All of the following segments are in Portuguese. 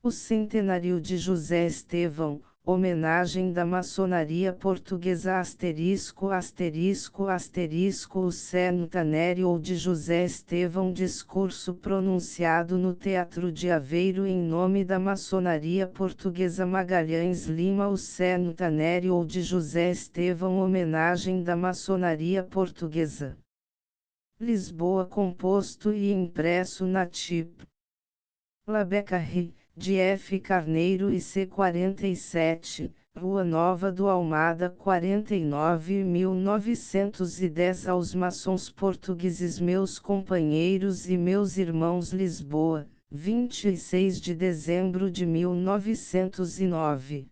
O centenário de José Estevão, homenagem da maçonaria portuguesa ****, o centenário de José Estevão, discurso pronunciado no Teatro de Aveiro em nome da maçonaria portuguesa. Magalhães Lima. O centenário de José Estevão, homenagem da maçonaria portuguesa. Lisboa, composto e impresso na TIP. Labecarri, de F. Carneiro e C. 47, Rua Nova do Almada 49, 1910. Aos maçons portugueses, meus companheiros e meus irmãos. Lisboa, 26 de dezembro de 1909.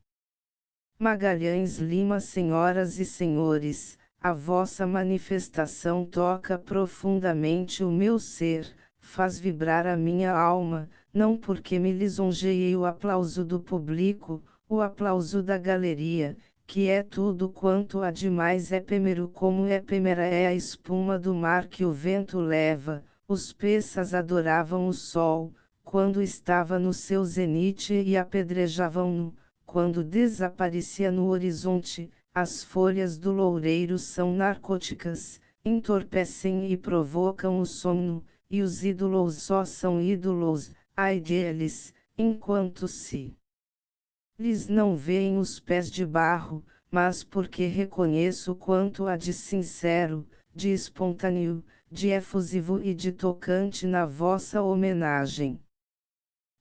Magalhães Lima. Senhoras e senhores, a vossa manifestação toca profundamente o meu ser, faz vibrar a minha alma, não porque me lisonjeie o aplauso do público, o aplauso da galeria, que é tudo quanto há de mais efêmero, como efêmera é a espuma do mar que o vento leva. Os peixes adoravam o sol, quando estava no seu zenite, e apedrejavam-no, quando desaparecia no horizonte. As folhas do loureiro são narcóticas, entorpecem e provocam o sono, e os ídolos só são ídolos, ai deles, enquanto se lhes não veem os pés de barro, mas porque reconheço quanto há de sincero, de espontâneo, de efusivo e de tocante na vossa homenagem.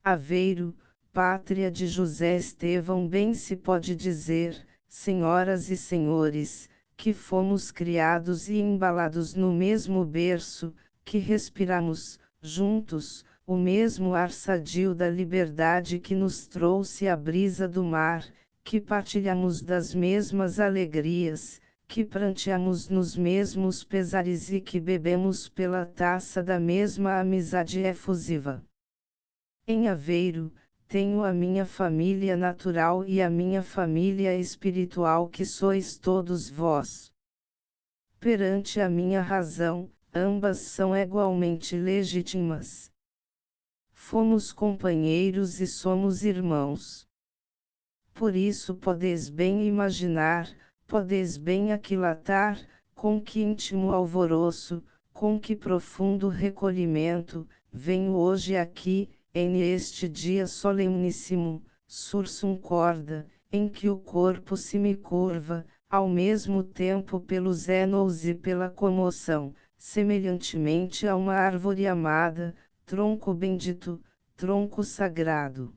Aveiro, pátria de José Estevão. Bem se pode dizer, senhoras e senhores, que fomos criados e embalados no mesmo berço, que respiramos, juntos, o mesmo ar sadio da liberdade que nos trouxe a brisa do mar, que partilhamos das mesmas alegrias, que pranteamos nos mesmos pesares e que bebemos pela taça da mesma amizade efusiva. Em Aveiro, tenho a minha família natural e a minha família espiritual, que sois todos vós. Perante a minha razão, ambas são igualmente legítimas. Fomos companheiros e somos irmãos. Por isso podeis bem imaginar, podeis bem aquilatar, com que íntimo alvoroço, com que profundo recolhimento, venho hoje aqui, em este dia soleníssimo, sursum corda, em que o corpo se me curva, ao mesmo tempo pelos ênos e pela comoção, semelhantemente a uma árvore amada, tronco bendito, tronco sagrado,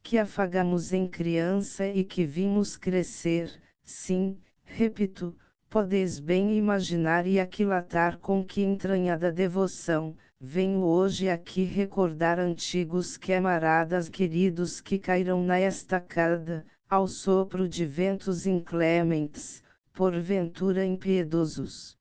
que afagamos em criança e que vimos crescer. Sim, repito, podeis bem imaginar e aquilatar com que entranhada devoção, venho hoje aqui recordar antigos camaradas queridos que caíram na estacada, ao sopro de ventos inclementes, porventura impiedosos.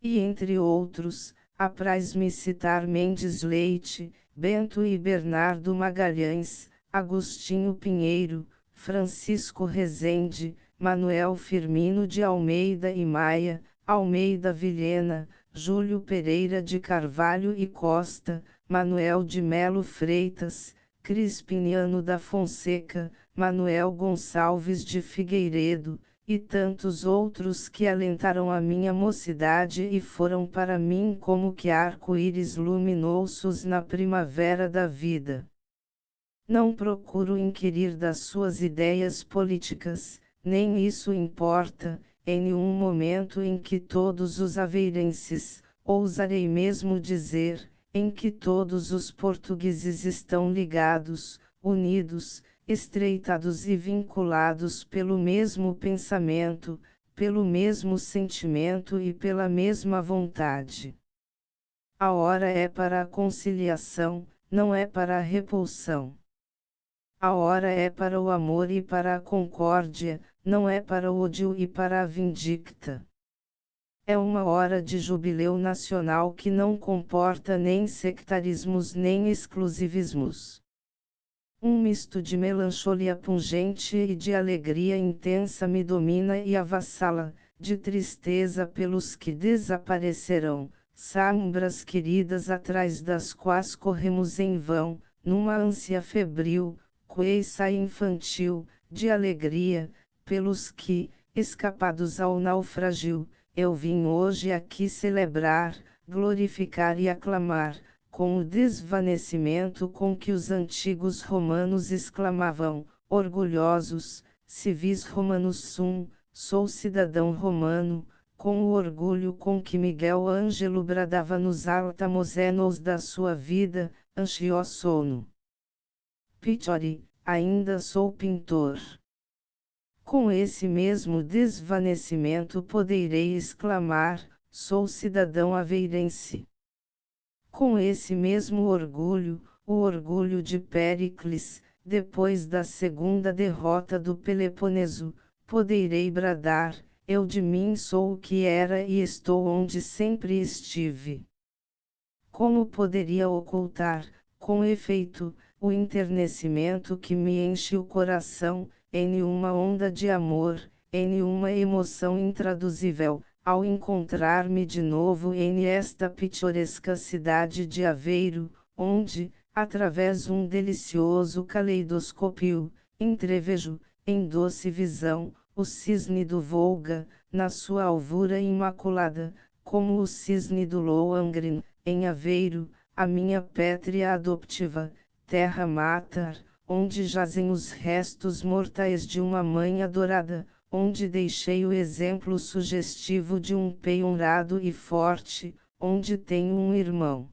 E entre outros, apraz-me citar Mendes Leite, Bento e Bernardo Magalhães, Agostinho Pinheiro, Francisco Rezende, Manuel Firmino de Almeida e Maia, Almeida Vilhena, Júlio Pereira de Carvalho e Costa, Manuel de Melo Freitas, Crispiniano da Fonseca, Manuel Gonçalves de Figueiredo, e tantos outros que alentaram a minha mocidade e foram para mim como que arco-íris luminosos na primavera da vida. Não procuro inquirir das suas ideias políticas, nem isso importa, em nenhum momento em que todos os aveirenses, ousarei mesmo dizer, em que todos os portugueses estão ligados, unidos, estreitados e vinculados pelo mesmo pensamento, pelo mesmo sentimento e pela mesma vontade. A hora é para a conciliação, não é para a repulsão. A hora é para o amor e para a concórdia, não é para o ódio e para a vindicta. É uma hora de jubileu nacional que não comporta nem sectarismos nem exclusivismos. Um misto de melancolia pungente e de alegria intensa me domina e avassala, de tristeza pelos que desaparecerão, sombras queridas atrás das quais corremos em vão, numa ânsia febril, coiça infantil, de alegria, pelos que, escapados ao naufrágio, eu vim hoje aqui celebrar, glorificar e aclamar, com o desvanecimento com que os antigos romanos exclamavam, orgulhosos, civis romanus sum, sou cidadão romano, com o orgulho com que Miguel Ângelo bradava nos altamozenos da sua vida, ansiò sono pittori, ainda sou pintor. Com esse mesmo desvanecimento poderei exclamar, sou cidadão aveirense. Com esse mesmo orgulho, o orgulho de Péricles, depois da segunda derrota do Peloponeso, poderei bradar, eu de mim sou o que era e estou onde sempre estive. Como poderia ocultar, com efeito, o enternecimento que me enche o coração, em uma onda de amor, em uma emoção intraduzível, ao encontrar-me de novo em esta pitoresca cidade de Aveiro, onde, através um delicioso caleidoscópio, entrevejo, em doce visão, o cisne do Volga, na sua alvura imaculada, como o cisne do Lohengrin, em Aveiro, a minha pátria adotiva, terra mater, onde jazem os restos mortais de uma mãe adorada, onde deixei o exemplo sugestivo de um pai honrado e forte, onde tenho um irmão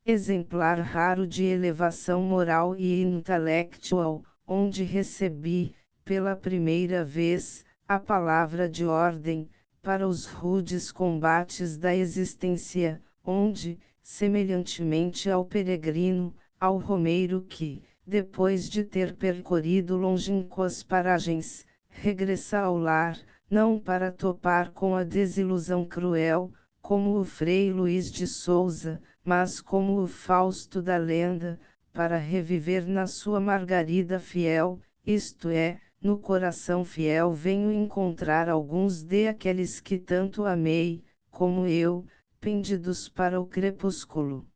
exemplar raro de elevação moral e intelectual, onde recebi, pela primeira vez, a palavra de ordem, para os rudes combates da existência, onde, semelhantemente ao peregrino, ao romeiro que, depois de ter percorrido longínquas paragens, regressa ao lar, não para topar com a desilusão cruel, como o Frei Luís de Souza, mas como o Fausto da lenda, para reviver na sua Margarida fiel, isto é, no coração fiel venho encontrar alguns de aqueles que tanto amei, como eu, pendidos para o crepúsculo.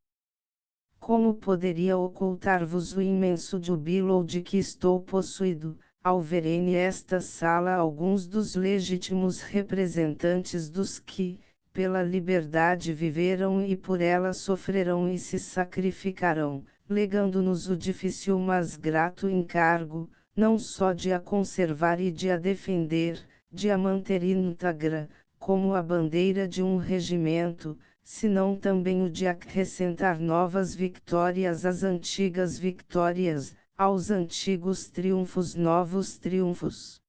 Como poderia ocultar-vos o imenso júbilo de que estou possuído, ao ver em esta sala alguns dos legítimos representantes dos que, pela liberdade viveram e por ela sofrerão e se sacrificarão, legando-nos o difícil mas grato encargo, não só de a conservar e de a defender, de a manter íntegra, como a bandeira de um regimento, senão também o de acrescentar novas vitórias às antigas vitórias, aos antigos triunfos novos triunfos.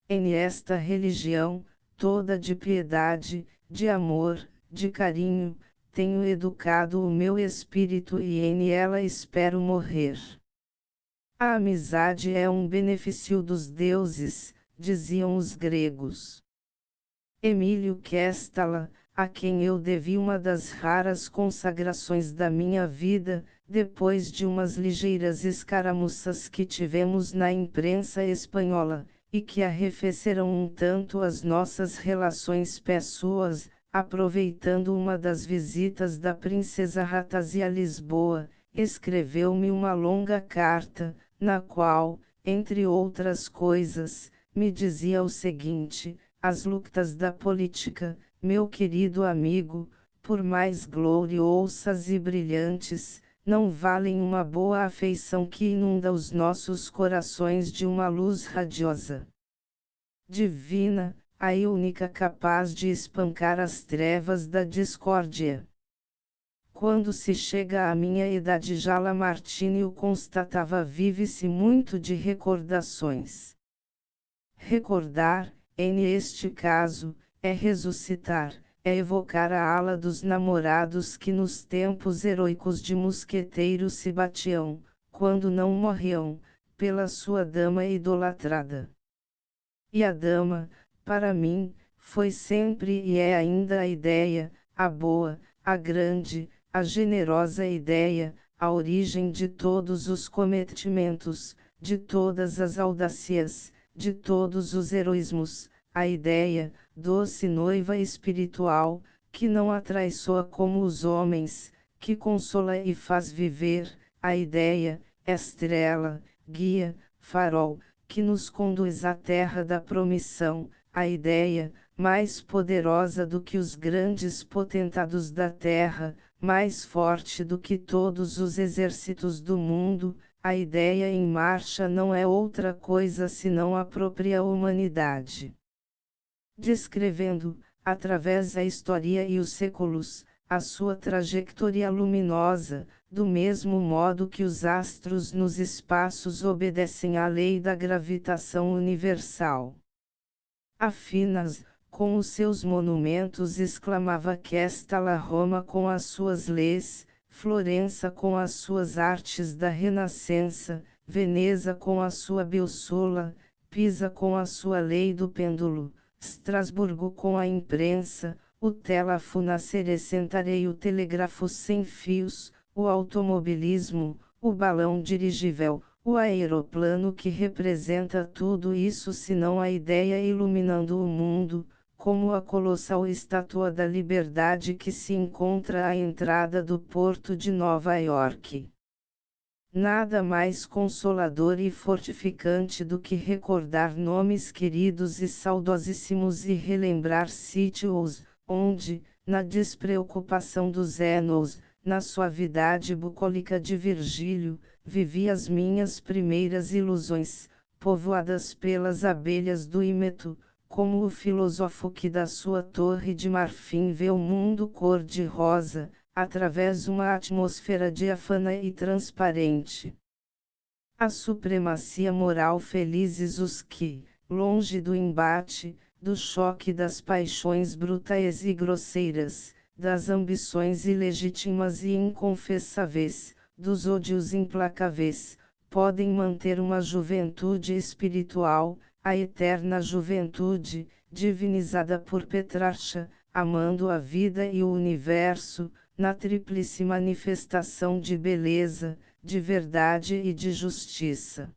Em esta religião, toda de piedade, de amor, de carinho, tenho educado o meu espírito e em ela espero morrer. A amizade é um benefício dos deuses, diziam os gregos. Emílio Questala, a quem eu devi uma das raras consagrações da minha vida, depois de umas ligeiras escaramuças que tivemos na imprensa espanhola, e que arrefeceram um tanto as nossas relações pessoas, aproveitando uma das visitas da princesa Ratazzi a Lisboa, escreveu-me uma longa carta, na qual, entre outras coisas, me dizia o seguinte: as lutas da política, meu querido amigo, por mais gloriosas e brilhantes, não valem uma boa afeição que inunda os nossos corações de uma luz radiosa, divina, a única capaz de espancar as trevas da discórdia. Quando se chega à minha idade já Lamartine o constatava, vive-se muito de recordações. Recordar, em este caso, é ressuscitar, é evocar a ala dos namorados que nos tempos heroicos de mosqueteiro se batiam, quando não morriam, pela sua dama idolatrada. E a dama, para mim, foi sempre e é ainda a ideia, a boa, a grande, a generosa ideia, a origem de todos os cometimentos, de todas as audácias, de todos os heroísmos, a ideia, doce noiva espiritual, que não atraiçoa como os homens, que consola e faz viver, a ideia, estrela, guia, farol, que nos conduz à terra da promissão, a ideia, mais poderosa do que os grandes potentados da terra, mais forte do que todos os exércitos do mundo, a ideia em marcha não é outra coisa senão a própria humanidade. Descrevendo, através da história e os séculos, a sua trajetória luminosa, do mesmo modo que os astros nos espaços obedecem à lei da gravitação universal. Afinas, com os seus monumentos, exclamava que esta la Roma com as suas leis, Florença com as suas artes da Renascença, Veneza com a sua bússola, Pisa com a sua lei do pêndulo, Estrasburgo com a imprensa, o telefo e o telégrafo sem fios, o automobilismo, o balão dirigível, o aeroplano que representa tudo isso senão a ideia iluminando o mundo, como a colossal estátua da liberdade que se encontra à entrada do porto de Nova York. Nada mais consolador e fortificante do que recordar nomes queridos e saudosíssimos e relembrar sítios, onde, na despreocupação dos Enos, na suavidade bucólica de Virgílio, vivi as minhas primeiras ilusões, povoadas pelas abelhas do ímeto, como o filósofo que da sua torre de marfim vê o mundo cor-de-rosa, através uma atmosfera diáfana e transparente. A supremacia moral felizes os que, longe do embate, do choque das paixões brutais e grosseiras, das ambições ilegítimas e inconfessáveis, dos ódios implacáveis, podem manter uma juventude espiritual, a eterna juventude, divinizada por Petrarca, amando a vida e o universo, na tríplice manifestação de beleza, de verdade e de justiça.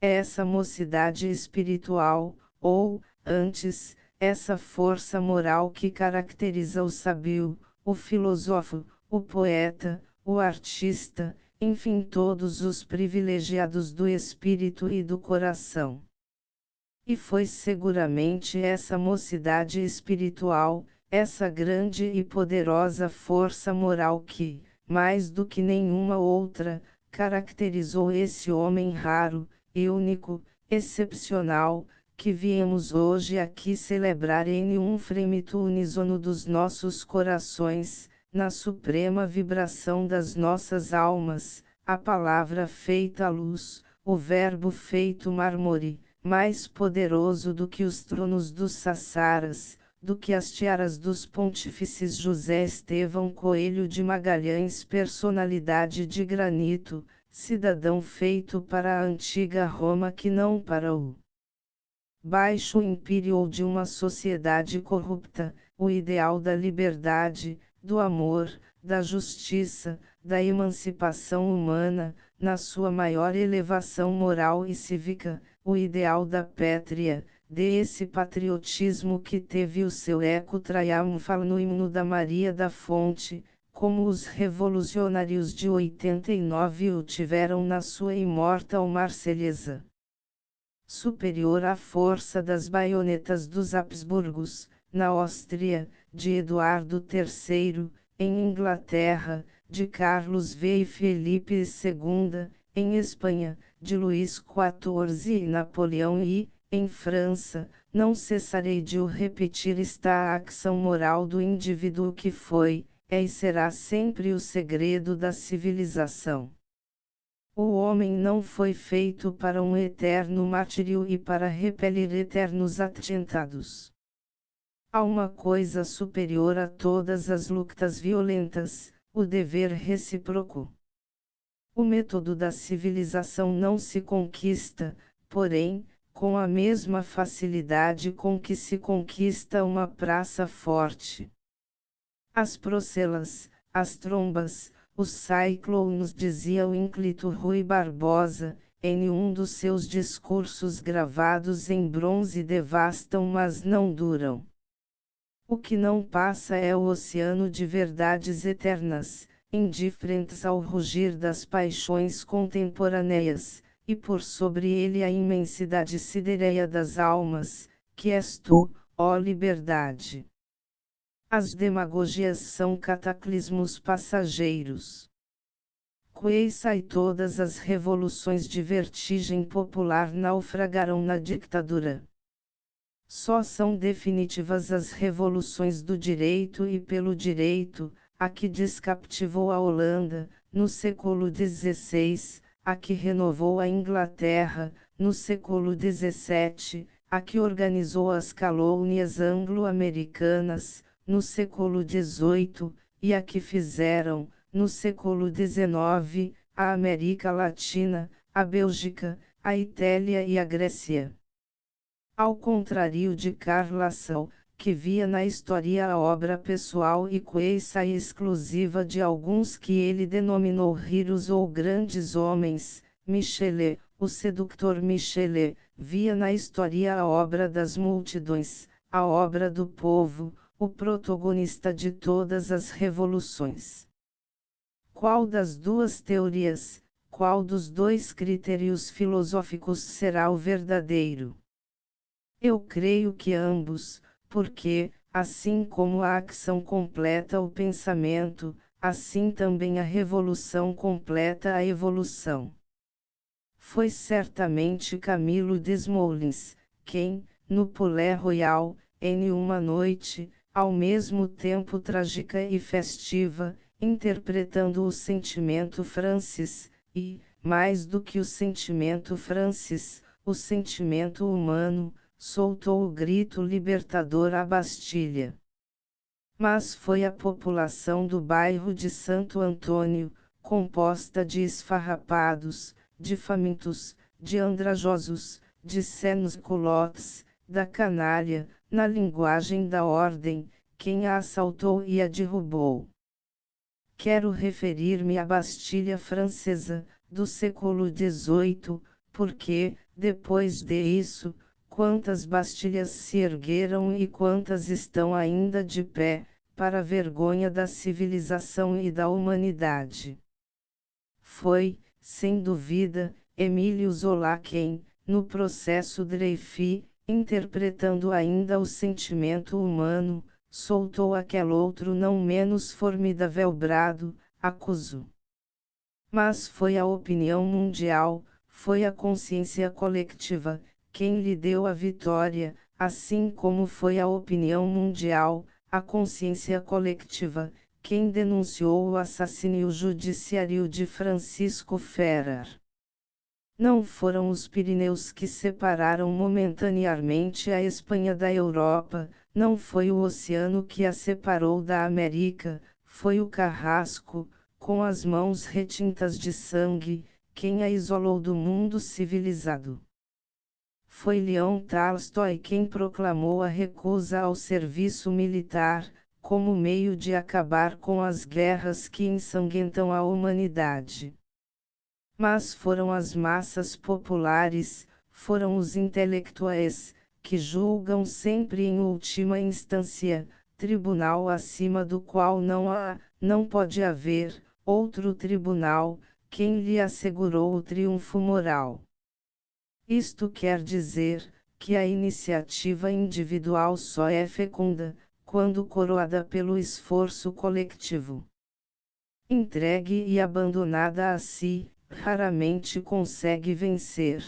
Essa mocidade espiritual, ou, antes, essa força moral que caracteriza o sábio, o filósofo, o poeta, o artista, enfim todos os privilegiados do espírito e do coração. E foi seguramente essa mocidade espiritual, essa grande e poderosa força moral que, mais do que nenhuma outra, caracterizou esse homem raro, e único, excepcional, que viemos hoje aqui celebrar em um fremito uníssono dos nossos corações, na suprema vibração das nossas almas, a palavra feita luz, o verbo feito mármore, mais poderoso do que os tronos dos Sassaras, do que as tiaras dos pontífices José Estevão Coelho de Magalhães, personalidade de granito, cidadão feito para a antiga Roma que não para o baixo império ou de uma sociedade corrupta, o ideal da liberdade, do amor, da justiça, da emancipação humana, na sua maior elevação moral e cívica, o ideal da pátria, desse patriotismo que teve o seu eco triunfal no himno da Maria da Fonte, como os revolucionários de 89 o tiveram na sua imortal Marselhesa. Superior à força das baionetas dos Habsburgos, na Áustria, de Eduardo III, em Inglaterra, de Carlos V e Felipe II, em Espanha, de Luís XIV e Napoleão e, em França, não cessarei de o repetir, está a ação moral do indivíduo que foi, é e será sempre o segredo da civilização. O homem não foi feito para um eterno martírio e para repelir eternos atentados. Há uma coisa superior a todas as lutas violentas, o dever recíproco. O método da civilização não se conquista, porém, com a mesma facilidade com que se conquista uma praça forte. As procelas, as trombas, os ciclones, dizia o ínclito Rui Barbosa, em um dos seus discursos gravados em bronze, devastam mas não duram. O que não passa é o oceano de verdades eternas, indiferentes ao rugir das paixões contemporâneas, e por sobre ele a imensidade sidereia das almas, que és tu, ó liberdade. As demagogias são cataclismos passageiros. Queissa e todas as revoluções de vertigem popular naufragaram na ditadura. Só são definitivas as revoluções do direito e pelo direito, a que descaptivou a Holanda, no século XVI, a que renovou a Inglaterra, no século XVII, a que organizou as colônias anglo-americanas, no século XVIII, e a que fizeram, no século XIX, a América Latina, a Bélgica, a Itália e a Grécia. Ao contrário de Karl Lassau, que via na história a obra pessoal e coeça exclusiva de alguns que ele denominou heroes ou grandes homens, Michelet, o sedutor Michelet, via na história a obra das multidões, a obra do povo, o protagonista de todas as revoluções. Qual das duas teorias, qual dos dois critérios filosóficos será o verdadeiro? Eu creio que ambos, porque, assim como a ação completa o pensamento, assim também a revolução completa a evolução. Foi certamente Camilo Desmoulins, quem, no Palais Royal, em uma noite, ao mesmo tempo trágica e festiva, interpretando o sentimento Francis, e, mais do que o sentimento Francis, o sentimento humano, soltou o grito libertador à Bastilha. Mas foi a população do bairro de Santo Antônio, composta de esfarrapados, de famintos, de andrajosos, de sans-culottes, da canalha, na linguagem da ordem, quem a assaltou e a derrubou. Quero referir-me à Bastilha Francesa, do século XVIII, porque, depois disso, quantas Bastilhas se ergueram e quantas estão ainda de pé, para a vergonha da civilização e da humanidade. Foi, sem dúvida, Emílio Zola quem, no processo Dreyfus, interpretando ainda o sentimento humano, soltou aquele outro não menos formidável brado, acuso. Mas foi a opinião mundial, foi a consciência coletiva, quem lhe deu a vitória, assim como foi a opinião mundial, a consciência coletiva, quem denunciou o assassínio judiciário de Francisco Ferrer. Não foram os Pirineus que separaram momentaneamente a Espanha da Europa, não foi o oceano que a separou da América, foi o carrasco, com as mãos retintas de sangue, quem a isolou do mundo civilizado. Foi Leão Tolstói quem proclamou a recusa ao serviço militar, como meio de acabar com as guerras que ensanguentam a humanidade. Mas foram as massas populares, foram os intelectuais, que julgam sempre em última instância, tribunal acima do qual não pode haver, outro tribunal, quem lhe assegurou o triunfo moral. Isto quer dizer, que a iniciativa individual só é fecunda, quando coroada pelo esforço coletivo. Entregue e abandonada a si, raramente consegue vencer.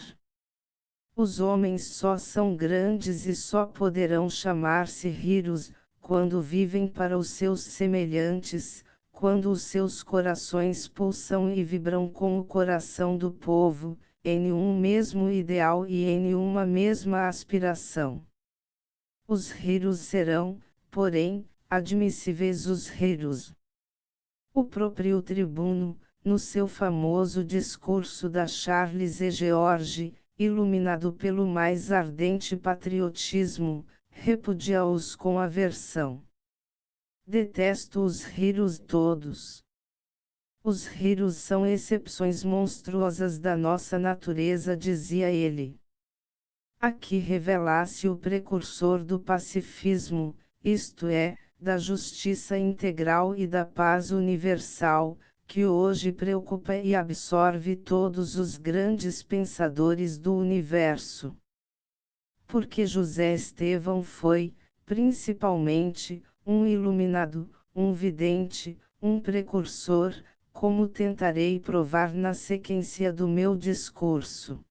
Os homens só são grandes e só poderão chamar-se heroes, quando vivem para os seus semelhantes, quando os seus corações pulsam e vibram com o coração do povo, em um mesmo ideal e em uma mesma aspiração. Os heroes serão, porém, admissíveis os heroes. O próprio tribuno, no seu famoso discurso da Charles e George, iluminado pelo mais ardente patriotismo, repudia-os com aversão. Detesto os heroes todos. Os heroes são exceções monstruosas da nossa natureza, dizia ele. Aqui revela-se o precursor do pacifismo, isto é, da justiça integral e da paz universal, que hoje preocupa e absorve todos os grandes pensadores do universo. Porque José Estevão foi, principalmente, um iluminado, um vidente, um precursor, como tentarei provar na sequência do meu discurso.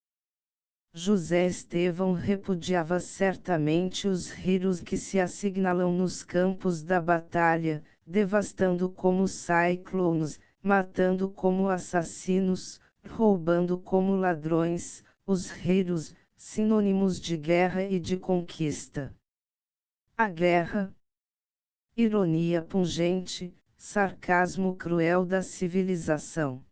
José Estevão repudiava certamente os rios que se assinalam nos campos da batalha, devastando como ciclones, matando como assassinos, roubando como ladrões, os rios, sinônimos de guerra e de conquista. A guerra, ironia pungente, sarcasmo cruel da civilização.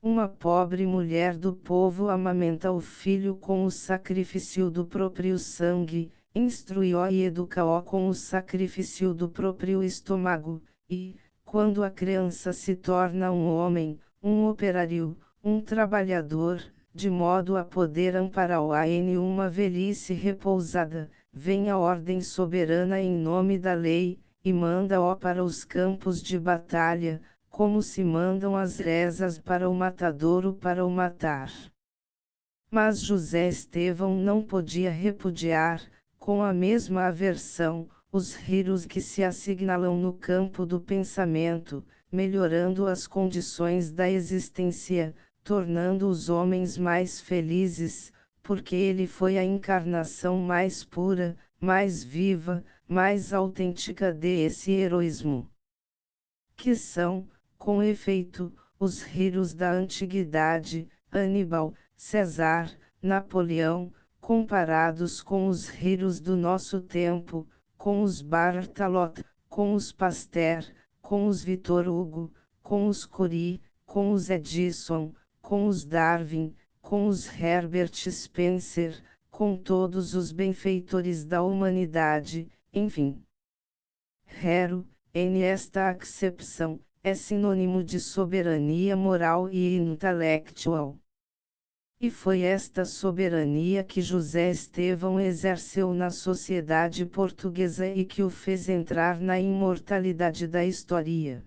Uma pobre mulher do povo amamenta o filho com o sacrifício do próprio sangue, instrui-o e educa-o com o sacrifício do próprio estômago, e, quando a criança se torna um homem, um operário, um trabalhador, de modo a poder amparar-o em uma velhice repousada, vem a ordem soberana em nome da lei, e manda-o para os campos de batalha, como se mandam as rezas para o matadouro para o matar. Mas José Estevão não podia repudiar, com a mesma aversão, os rios que se assinalam no campo do pensamento, melhorando as condições da existência, tornando os homens mais felizes, porque ele foi a encarnação mais pura, mais viva, mais autêntica desse heroísmo. Que são, com efeito, os rios da antiguidade, Aníbal, César, Napoleão, comparados com os rios do nosso tempo, com os Barthelot, com os Pasteur, com os Victor Hugo, com os Curie, com os Edison, com os Darwin, com os Herbert Spencer, com todos os benfeitores da humanidade, enfim. Hero, em esta acepção, é sinônimo de soberania moral e intelectual. E foi esta soberania que José Estevão exerceu na sociedade portuguesa e que o fez entrar na imortalidade da história.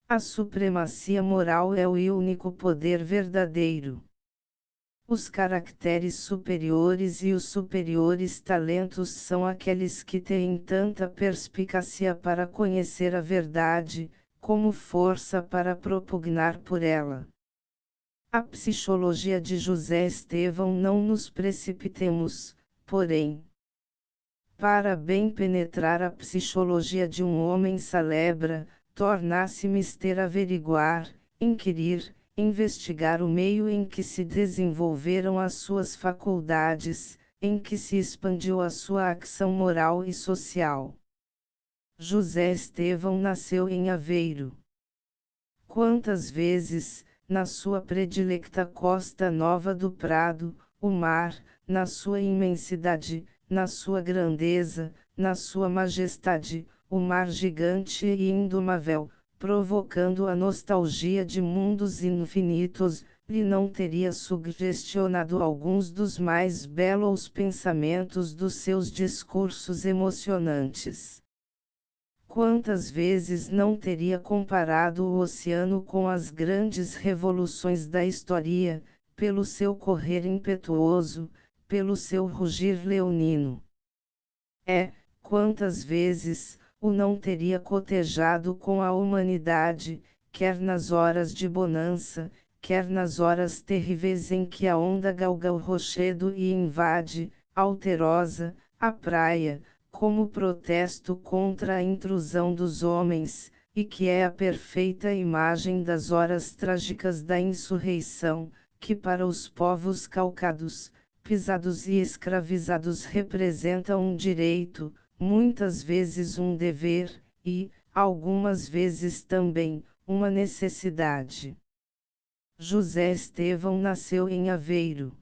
A supremacia moral é o único poder verdadeiro. Os caracteres superiores e os superiores talentos são aqueles que têm tanta perspicácia para conhecer a verdade, como força para propugnar por ela. A psicologia de José Estevão não nos precipitemos, porém. Para bem penetrar a psicologia de um homem celebra, torna-se mister averiguar, inquirir, investigar o meio em que se desenvolveram as suas faculdades, em que se expandiu a sua ação moral e social. José Estevão nasceu em Aveiro. Quantas vezes, na sua predilecta Costa Nova do Prado, o mar, na sua imensidade, na sua grandeza, na sua majestade, o mar gigante e indomável, provocando a nostalgia de mundos infinitos, lhe não teria sugestionado alguns dos mais belos pensamentos dos seus discursos emocionantes. Quantas vezes não teria comparado o oceano com as grandes revoluções da história, pelo seu correr impetuoso, pelo seu rugir leonino? Quantas vezes o não teria cotejado com a humanidade, quer nas horas de bonança, quer nas horas terríveis em que a onda galga o rochedo e invade, alterosa, a praia, como protesto contra a intrusão dos homens, e que é a perfeita imagem das horas trágicas da insurreição, que para os povos calcados, pisados e escravizados representa um direito, muitas vezes um dever, e, algumas vezes também, uma necessidade. José Estevão nasceu em Aveiro.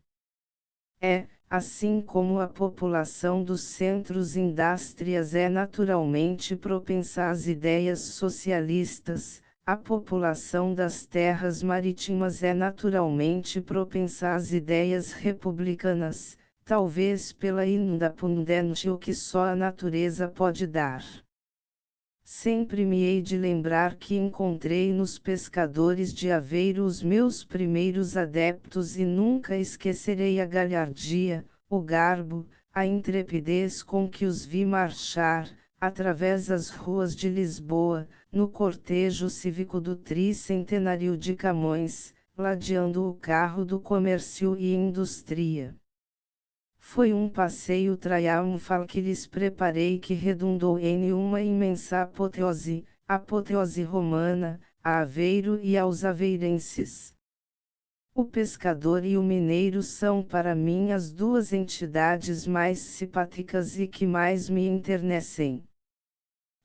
Assim como a população dos centros indústrias é naturalmente propensa às ideias socialistas, a população das terras marítimas é naturalmente propensa às ideias republicanas, talvez pela independência que só a natureza pode dar. Sempre me hei de lembrar que encontrei nos pescadores de Aveiro os meus primeiros adeptos e nunca esquecerei a galhardia, o garbo, a intrepidez com que os vi marchar, através das ruas de Lisboa, no cortejo cívico do tricentenário de Camões, ladeando o carro do comércio e indústria. Foi um passeio triunfal que lhes preparei que redundou em uma imensa apoteose romana, a Aveiro e aos aveirenses. O pescador e o mineiro são para mim as duas entidades mais simpáticas e que mais me enternecem.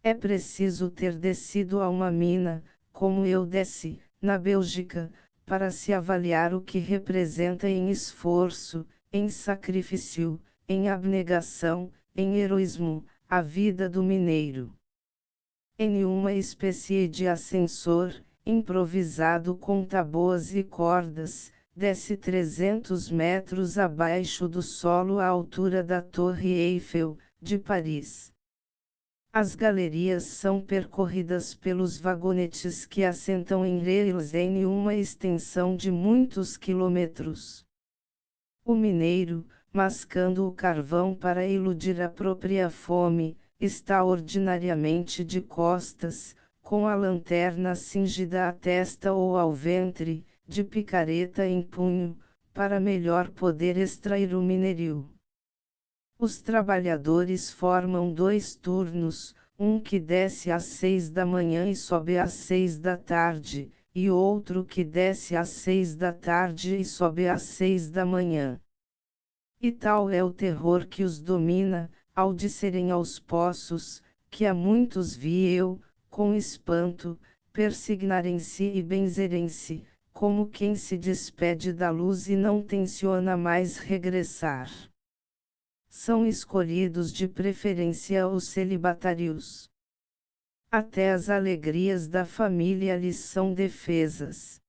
É preciso ter descido a uma mina, como eu desci, na Bélgica, para se avaliar o que representa em esforço, em sacrifício, em abnegação, em heroísmo, a vida do mineiro. Em uma espécie de ascensor, improvisado com taboas e cordas, desce 300 metros abaixo do solo à altura da Torre Eiffel, de Paris. As galerias são percorridas pelos vagonetes que assentam em rails em uma extensão de muitos quilômetros. O mineiro, mascando o carvão para iludir a própria fome, está ordinariamente de costas, com a lanterna cingida à testa ou ao ventre, de picareta em punho, para melhor poder extrair o minério. Os trabalhadores formam 2 turnos, um que desce às 6 da manhã e sobe às 6 da tarde, e outro que desce às 6 da tarde e sobe às 6 da manhã. E tal é o terror que os domina, ao descerem aos poços, que a muitos vi eu, com espanto, persignarem-se e benzerem-se, como quem se despede da luz e não tenciona mais regressar. São escolhidos de preferência os celibatários. Até as alegrias da família lhes são defesas.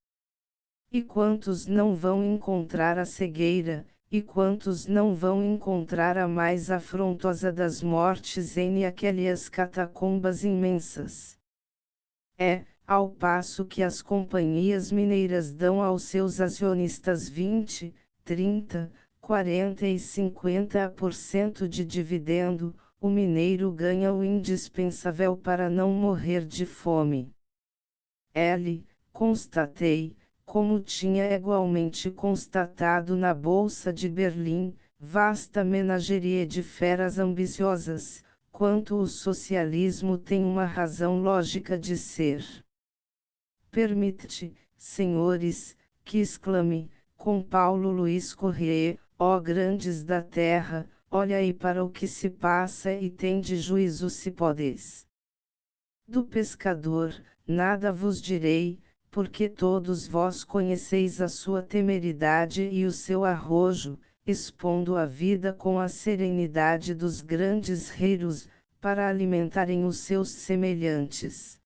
E quantos não vão encontrar a cegueira, e quantos não vão encontrar a mais afrontosa das mortes em aquelas catacumbas imensas? Ao passo que as companhias mineiras dão aos seus acionistas 20, 30, 40 e 50% de dividendo, o mineiro ganha o indispensável para não morrer de fome. Constatei, como tinha igualmente constatado na Bolsa de Berlim, vasta menageria de feras ambiciosas, quanto o socialismo tem uma razão lógica de ser. Permite, senhores, que exclame, com Paulo Luiz Corrêa, ó grandes da terra, olhai para o que se passa e tende juízo se podes. Do pescador, nada vos direi, porque todos vós conheceis a sua temeridade e o seu arrojo, expondo a vida com a serenidade dos grandes reiros, para alimentarem os seus semelhantes.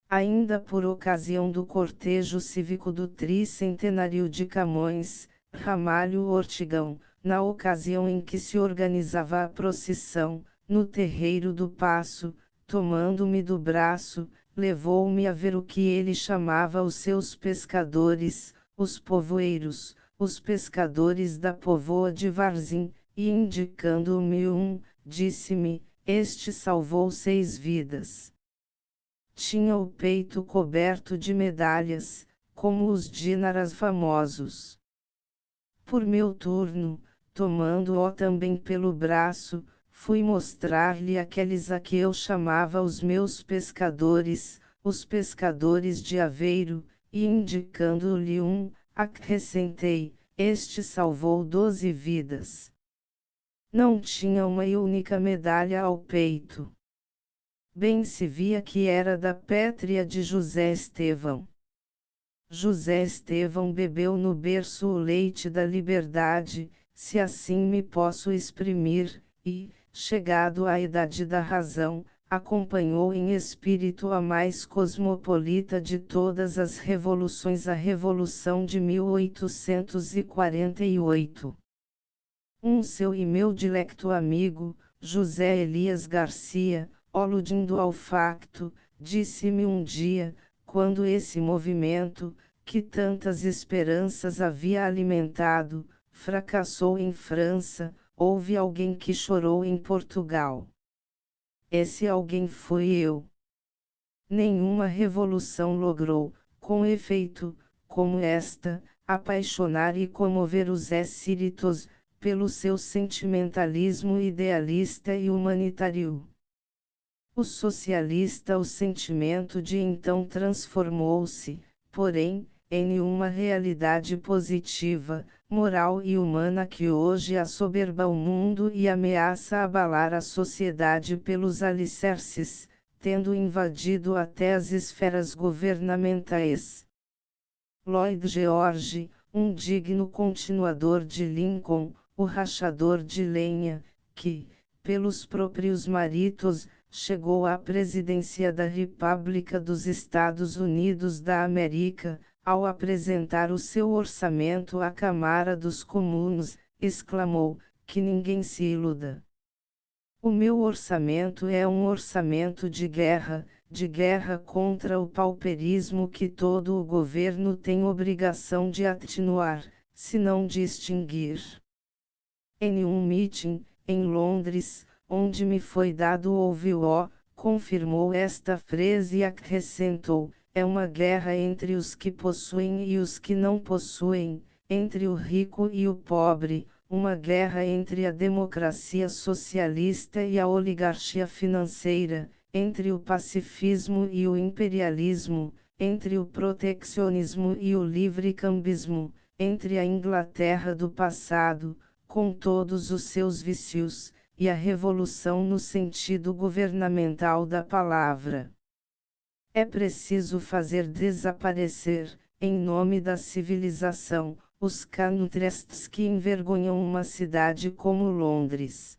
Ainda por ocasião do cortejo cívico do tricentenário de Camões, Ramalho Ortigão, na ocasião em que se organizava a procissão, no terreiro do Paço, tomando-me do braço, levou-me a ver o que ele chamava os seus pescadores, os povoeiros, os pescadores da povoa de Varzim, e indicando-me disse-me, este salvou 6 vidas. Tinha o peito coberto de medalhas, como os dínaras famosos. Por meu turno, tomando-o também pelo braço, fui mostrar-lhe aqueles a que eu chamava os meus pescadores, os pescadores de Aveiro, e indicando-lhe acrescentei, este salvou 12 vidas. Não tinha uma única medalha ao peito. Bem se via que era da pétrea de José Estevão. José Estevão bebeu no berço o leite da liberdade, se assim me posso exprimir, e, chegado à idade da razão, acompanhou em espírito a mais cosmopolita de todas as revoluções, a Revolução de 1848. Seu e meu dilecto amigo, José Elias Garcia, aludindo ao facto, disse-me um dia, quando esse movimento, que tantas esperanças havia alimentado, fracassou em França, houve alguém que chorou em Portugal. Esse alguém fui eu. Nenhuma revolução logrou, com efeito, como esta, apaixonar e comover os espíritos, pelo seu sentimentalismo idealista e humanitário. O socialista, o sentimento de então transformou-se, porém, em uma realidade positiva, moral e humana que hoje assoberba o mundo e ameaça abalar a sociedade pelos alicerces, tendo invadido até as esferas governamentais. Lloyd George, um digno continuador de Lincoln, o rachador de lenha, que, pelos próprios méritos, chegou à presidência da República dos Estados Unidos da América, ao apresentar o seu orçamento à Câmara dos Comuns, exclamou: que ninguém se iluda. O meu orçamento é um orçamento de guerra contra o pauperismo que todo o governo tem obrigação de atenuar, se não de extinguir. Em um meeting, em Londres, onde me foi dado ouviu-o, confirmou esta frase e acrescentou: é uma guerra entre os que possuem e os que não possuem, entre o rico e o pobre, uma guerra entre a democracia socialista e a oligarquia financeira, entre o pacifismo e o imperialismo, entre o proteccionismo e o livre-cambismo, entre a Inglaterra do passado, com todos os seus vícios, e a revolução no sentido governamental da palavra. É preciso fazer desaparecer, em nome da civilização, os contrastes que envergonham uma cidade como Londres.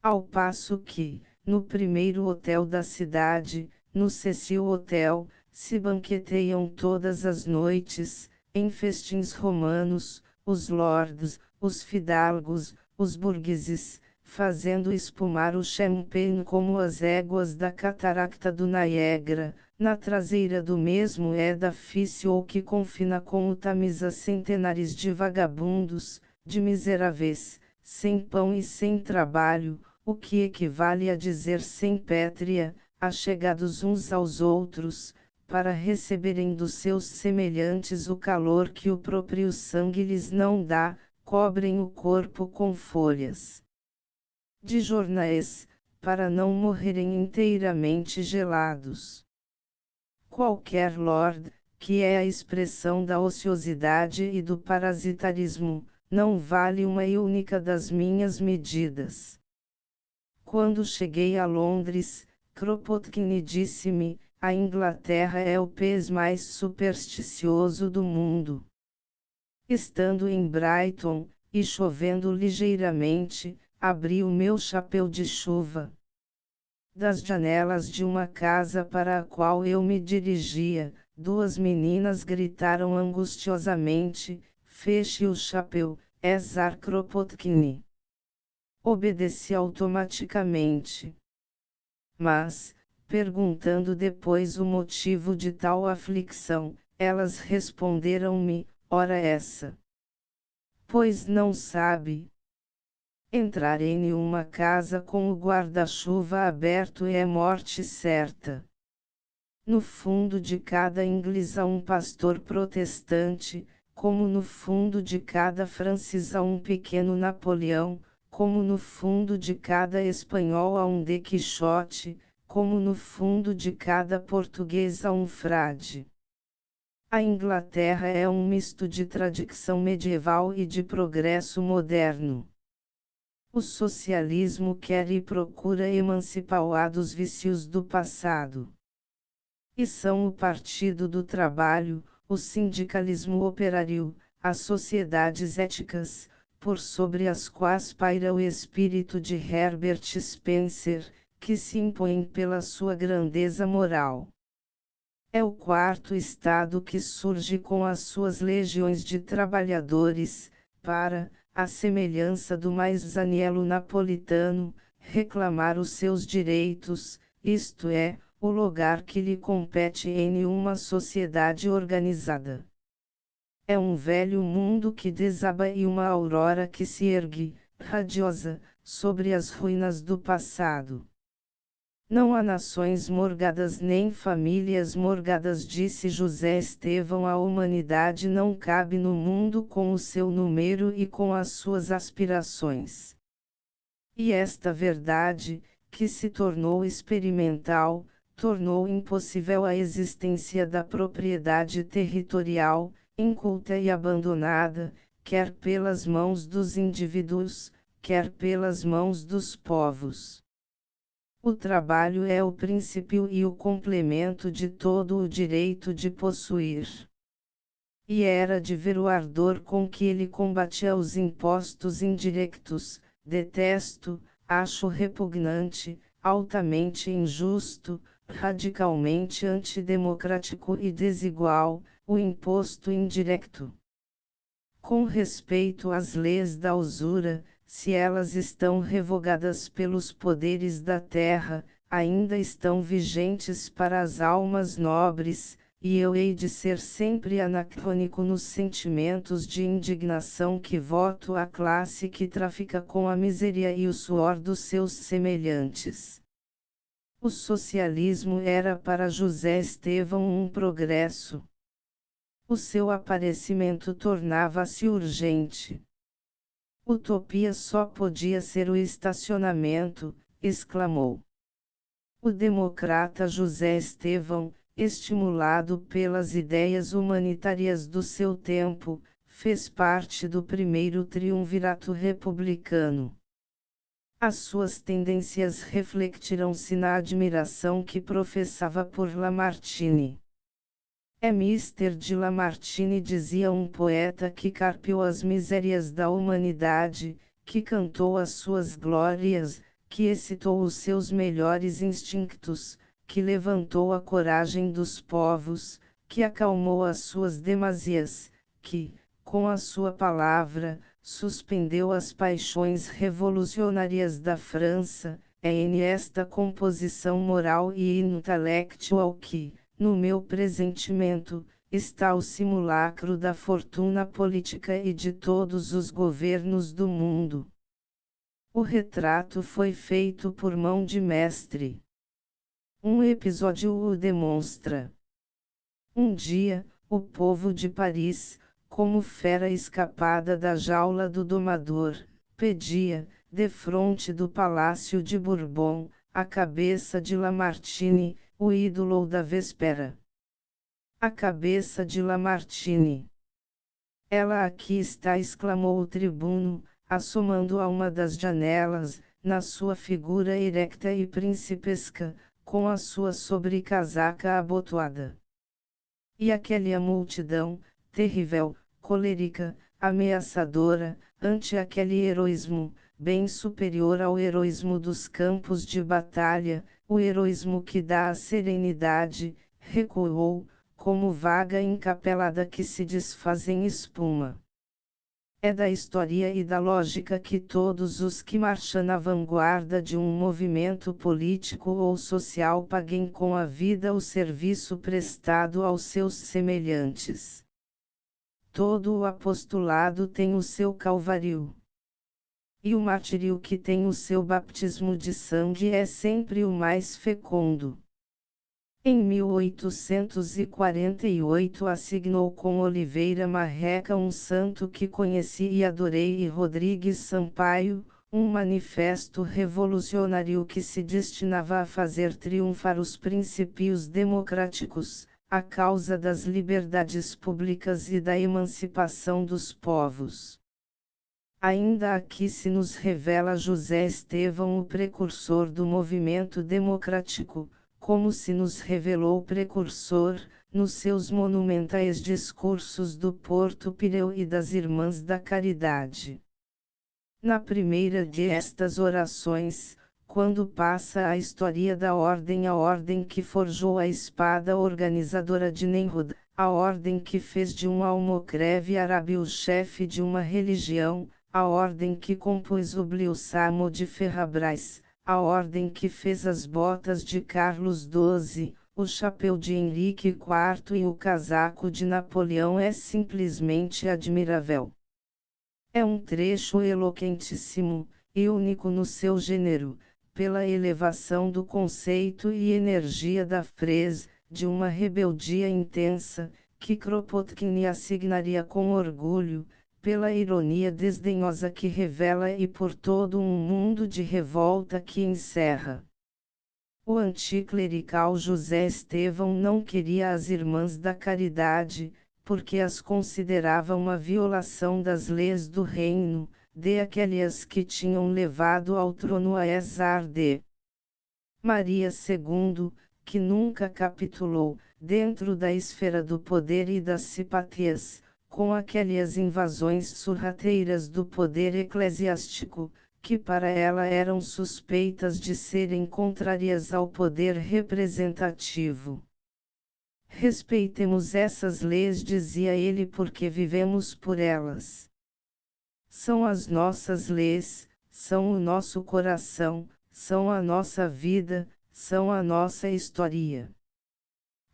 Ao passo que, no primeiro hotel da cidade, no Cecil Hotel, se banqueteiam todas as noites, em festins romanos, os lords, os fidalgos, os burgueses, fazendo espumar o champanhe como as éguas da catarata do Niágara, na traseira do mesmo edifício que confina com o Tamisa centenares de vagabundos, de miseráveis, sem pão e sem trabalho, o que equivale a dizer sem pátria, achegados uns aos outros, para receberem dos seus semelhantes o calor que o próprio sangue lhes não dá, cobrem o corpo com folhas de jornais, para não morrerem inteiramente gelados. Qualquer lord, que é a expressão da ociosidade e do parasitarismo, não vale uma única das minhas medidas. Quando cheguei a Londres, Kropotkin disse-me: a Inglaterra é o país mais supersticioso do mundo. Estando em Brighton, e chovendo ligeiramente, abri o meu chapéu de chuva. Das janelas de uma casa para a qual eu me dirigia, duas meninas gritaram angustiosamente: feche o chapéu, é Tsar Kropotkin. Obedeci automaticamente. Mas, perguntando depois o motivo de tal aflição, elas responderam-me: ora essa. Pois não sabe. Entrar em uma casa com o guarda-chuva aberto é morte certa. No fundo de cada inglês há um pastor protestante, como no fundo de cada francês há um pequeno Napoleão, como no fundo de cada espanhol há um Don Quixote, como no fundo de cada português há um frade. A Inglaterra é um misto de tradição medieval e de progresso moderno. O socialismo quer e procura emancipá-la dos vícios do passado. E são o Partido do Trabalho, o sindicalismo operário, as sociedades éticas, por sobre as quais paira o espírito de Herbert Spencer, que se impõem pela sua grandeza moral. É o quarto estado que surge com as suas legiões de trabalhadores, para, à semelhança do mais zanielo napolitano, reclamar os seus direitos, isto é, o lugar que lhe compete em uma sociedade organizada. É um velho mundo que desaba e uma aurora que se ergue, radiosa, sobre as ruínas do passado. Não há nações morgadas nem famílias morgadas, disse José Estevão. A humanidade não cabe no mundo com o seu número e com as suas aspirações. E esta verdade, que se tornou experimental, tornou impossível a existência da propriedade territorial, inculta e abandonada, quer pelas mãos dos indivíduos, quer pelas mãos dos povos. O trabalho é o princípio e o complemento de todo o direito de possuir. E era de ver o ardor com que ele combatia os impostos indiretos. Detesto, acho repugnante, altamente injusto, radicalmente antidemocrático e desigual, o imposto indireto. Com respeito às leis da usura, se elas estão revogadas pelos poderes da terra, ainda estão vigentes para as almas nobres, e eu hei de ser sempre anacrônico nos sentimentos de indignação que voto à classe que trafica com a miséria e o suor dos seus semelhantes. O socialismo era para José Estevão um progresso. O seu aparecimento tornava-se urgente. Utopia só podia ser o estacionamento, exclamou. O democrata José Estevão, estimulado pelas ideias humanitárias do seu tempo, fez parte do primeiro triunvirato republicano. As suas tendências refletiram-se na admiração que professava por Lamartine. É Mister de Lamartine, dizia um poeta que carpiu as misérias da humanidade, que cantou as suas glórias, que excitou os seus melhores instintos, que levantou a coragem dos povos, que acalmou as suas demasias, que, com a sua palavra, suspendeu as paixões revolucionárias da França. É nesta composição moral e intelectual que, no meu pressentimento, está o simulacro da fortuna política e de todos os governos do mundo. O retrato foi feito por mão de mestre. Um episódio o demonstra. Um dia, o povo de Paris, como fera escapada da jaula do domador, pedia, defronte do Palácio de Bourbon, a cabeça de Lamartine, o ídolo da véspera. A cabeça de Lamartine. Ela aqui está, exclamou o tribuno, assomando a uma das janelas, na sua figura erecta e principesca, com a sua sobrecasaca abotoada. E aquela multidão, terrível, colérica, ameaçadora, ante aquele heroísmo, bem superior ao heroísmo dos campos de batalha, o heroísmo que dá a serenidade, recuou, como vaga encapelada que se desfaz em espuma. É da história e da lógica que todos os que marcham na vanguarda de um movimento político ou social paguem com a vida o serviço prestado aos seus semelhantes. Todo o apostolado tem o seu calvário. E o martírio que tem o seu batismo de sangue é sempre o mais fecundo. Em 1848 assignou com Oliveira Marreca um santo que conheci e adorei, e Rodrigues Sampaio, um manifesto revolucionário que se destinava a fazer triunfar os princípios democráticos, a causa das liberdades públicas e da emancipação dos povos. Ainda aqui se nos revela José Estevão, o precursor do movimento democrático, como se nos revelou precursor, nos seus monumentais discursos do Porto Pireu e das Irmãs da Caridade. Na primeira de estas orações, quando passa a história da ordem, a ordem que forjou a espada organizadora de Nemrud, a ordem que fez de um almocreve árabe o chefe de uma religião, a ordem que compôs o Bliuçamo de Ferrabras, a ordem que fez as botas de Carlos XII, o chapéu de Henrique IV e o casaco de Napoleão é simplesmente admirável. É um trecho eloquentíssimo, e único no seu gênero, pela elevação do conceito e energia da frase, de uma rebeldia intensa, que Kropotkin assignaria com orgulho, pela ironia desdenhosa que revela e por todo um mundo de revolta que encerra. O anticlerical José Estevão não queria as Irmãs da Caridade, porque as considerava uma violação das leis do reino, de aquelas que tinham levado ao trono a César de Maria II, que nunca capitulou, dentro da esfera do poder e das simpatias, com aquelas invasões sorrateiras do poder eclesiástico, que para ela eram suspeitas de serem contrárias ao poder representativo. Respeitemos essas leis, dizia ele, porque vivemos por elas. São as nossas leis, são o nosso coração, são a nossa vida, são a nossa história.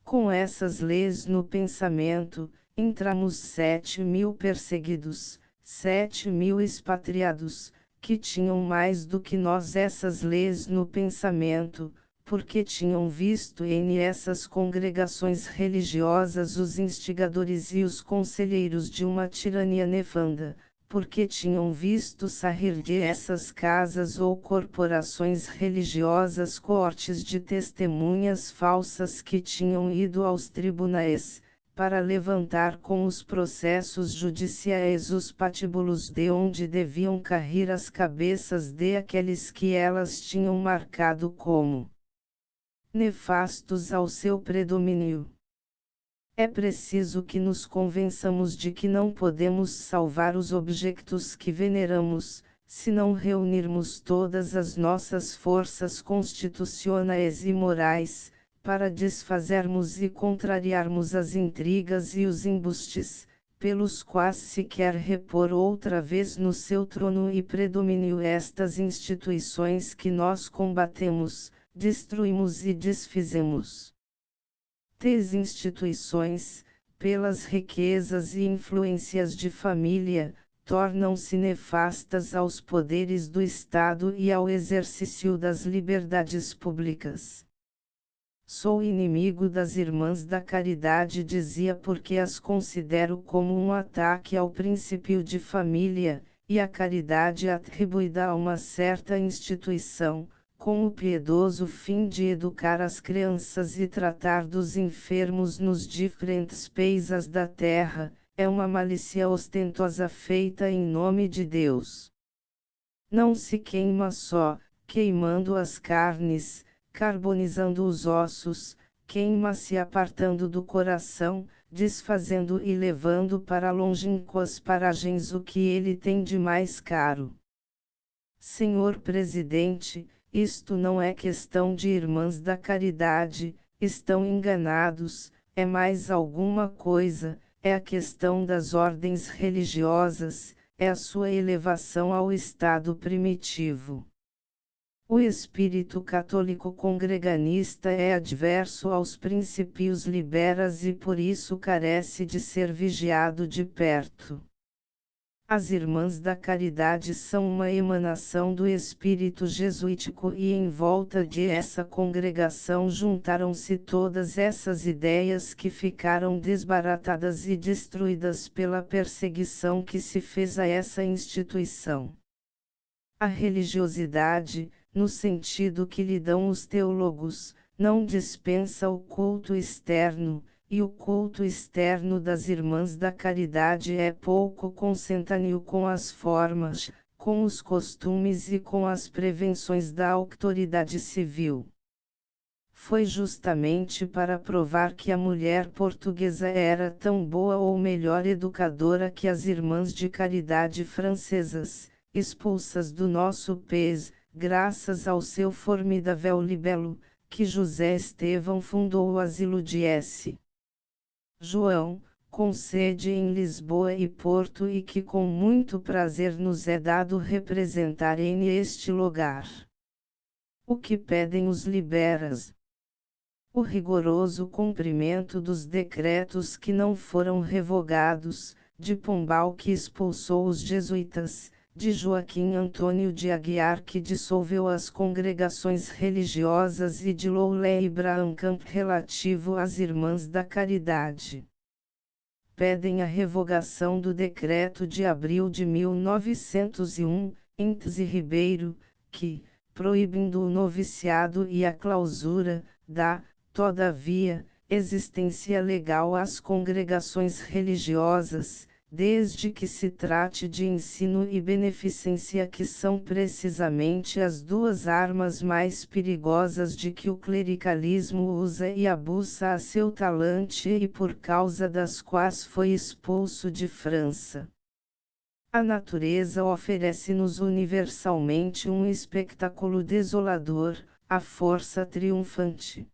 Com essas leis no pensamento, entramos 7.000 perseguidos, 7.000 expatriados, que tinham mais do que nós essas leis no pensamento, porque tinham visto em essas congregações religiosas os instigadores e os conselheiros de uma tirania nefanda, porque tinham visto sair de essas casas ou corporações religiosas coortes de testemunhas falsas que tinham ido aos tribunais, para levantar com os processos judiciais os patíbulos de onde deviam cair as cabeças de aqueles que elas tinham marcado como nefastos ao seu predomínio. É preciso que nos convençamos de que não podemos salvar os objetos que veneramos, se não reunirmos todas as nossas forças constitucionais e morais, para desfazermos e contrariarmos as intrigas e os embustes, pelos quais se quer repor outra vez no seu trono e predomínio estas instituições que nós combatemos, destruímos e desfizemos. Tais instituições, pelas riquezas e influências de família, tornam-se nefastas aos poderes do Estado e ao exercício das liberdades públicas. Sou inimigo das Irmãs da Caridade, dizia, porque as considero como um ataque ao princípio de família, e a caridade atribuída a uma certa instituição, com o piedoso fim de educar as crianças e tratar dos enfermos nos diferentes países da terra, é uma malícia ostentosa feita em nome de Deus. Não se queima só, queimando as carnes, carbonizando os ossos, queima-se apartando do coração, desfazendo e levando para longínquas paragens o que ele tem de mais caro. Senhor Presidente, isto não é questão de Irmãs da Caridade, estão enganados, é mais alguma coisa, é a questão das ordens religiosas, é a sua elevação ao estado primitivo. O espírito católico congreganista é adverso aos princípios liberais e por isso carece de ser vigiado de perto. As Irmãs da Caridade são uma emanação do espírito jesuítico e em volta de essa congregação juntaram-se todas essas ideias que ficaram desbaratadas e destruídas pela perseguição que se fez a essa instituição. A religiosidade, no sentido que lhe dão os teólogos, não dispensa o culto externo, e o culto externo das Irmãs da Caridade é pouco consentâneo com as formas, com os costumes e com as prevenções da autoridade civil. Foi justamente para provar que a mulher portuguesa era tão boa ou melhor educadora que as Irmãs de Caridade francesas, expulsas do nosso país, graças ao seu formidável libelo, que José Estevão fundou o asilo de S. João, com sede em Lisboa e Porto e que com muito prazer nos é dado representar em este lugar. O que pedem os liberas? O rigoroso cumprimento dos decretos que não foram revogados, de Pombal que expulsou os jesuítas, de Joaquim Antônio de Aguiar que dissolveu as congregações religiosas e de Loulé Ibrahim Camp relativo às Irmãs da Caridade. Pedem a revogação do decreto de abril de 1901, Entes e Ribeiro, que, proibindo o noviciado e a clausura, dá, todavia, existência legal às congregações religiosas, desde que se trate de ensino e beneficência que são precisamente as duas armas mais perigosas de que o clericalismo usa e abusa a seu talante e por causa das quais foi expulso de França. A natureza oferece-nos universalmente um espetáculo desolador, a força triunfante.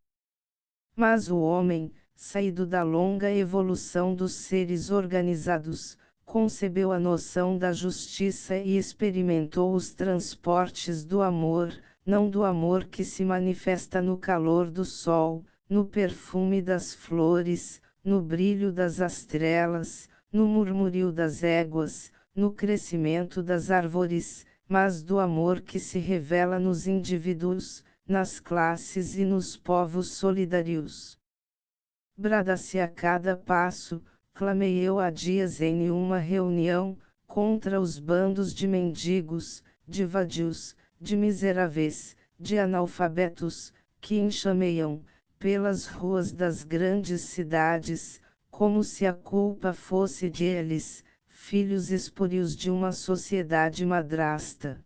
Mas o homem, saído da longa evolução dos seres organizados, concebeu a noção da justiça e experimentou os transportes do amor, não do amor que se manifesta no calor do sol, no perfume das flores, no brilho das estrelas, no murmúrio das éguas, no crescimento das árvores, mas do amor que se revela nos indivíduos, nas classes e nos povos solidários. Brada-se a cada passo, clamei eu há dias em uma reunião, contra os bandos de mendigos, de vadios, de miseráveis, de analfabetos, que enxameiam, pelas ruas das grandes cidades, como se a culpa fosse deles, filhos espúrios de uma sociedade madrasta.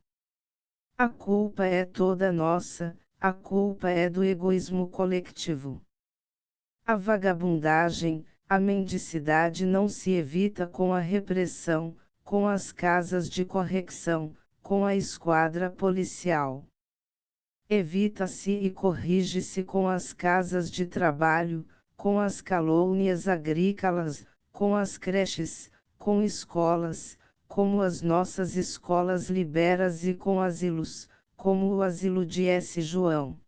A culpa é toda nossa, a culpa é do egoísmo coletivo. A vagabundagem, a mendicidade não se evita com a repressão, com as casas de correcção, com a esquadra policial. Evita-se e corrige-se com as casas de trabalho, com as colônias agrícolas, com as creches, com escolas, como as nossas escolas liberas e com asilos, como o asilo de S. João.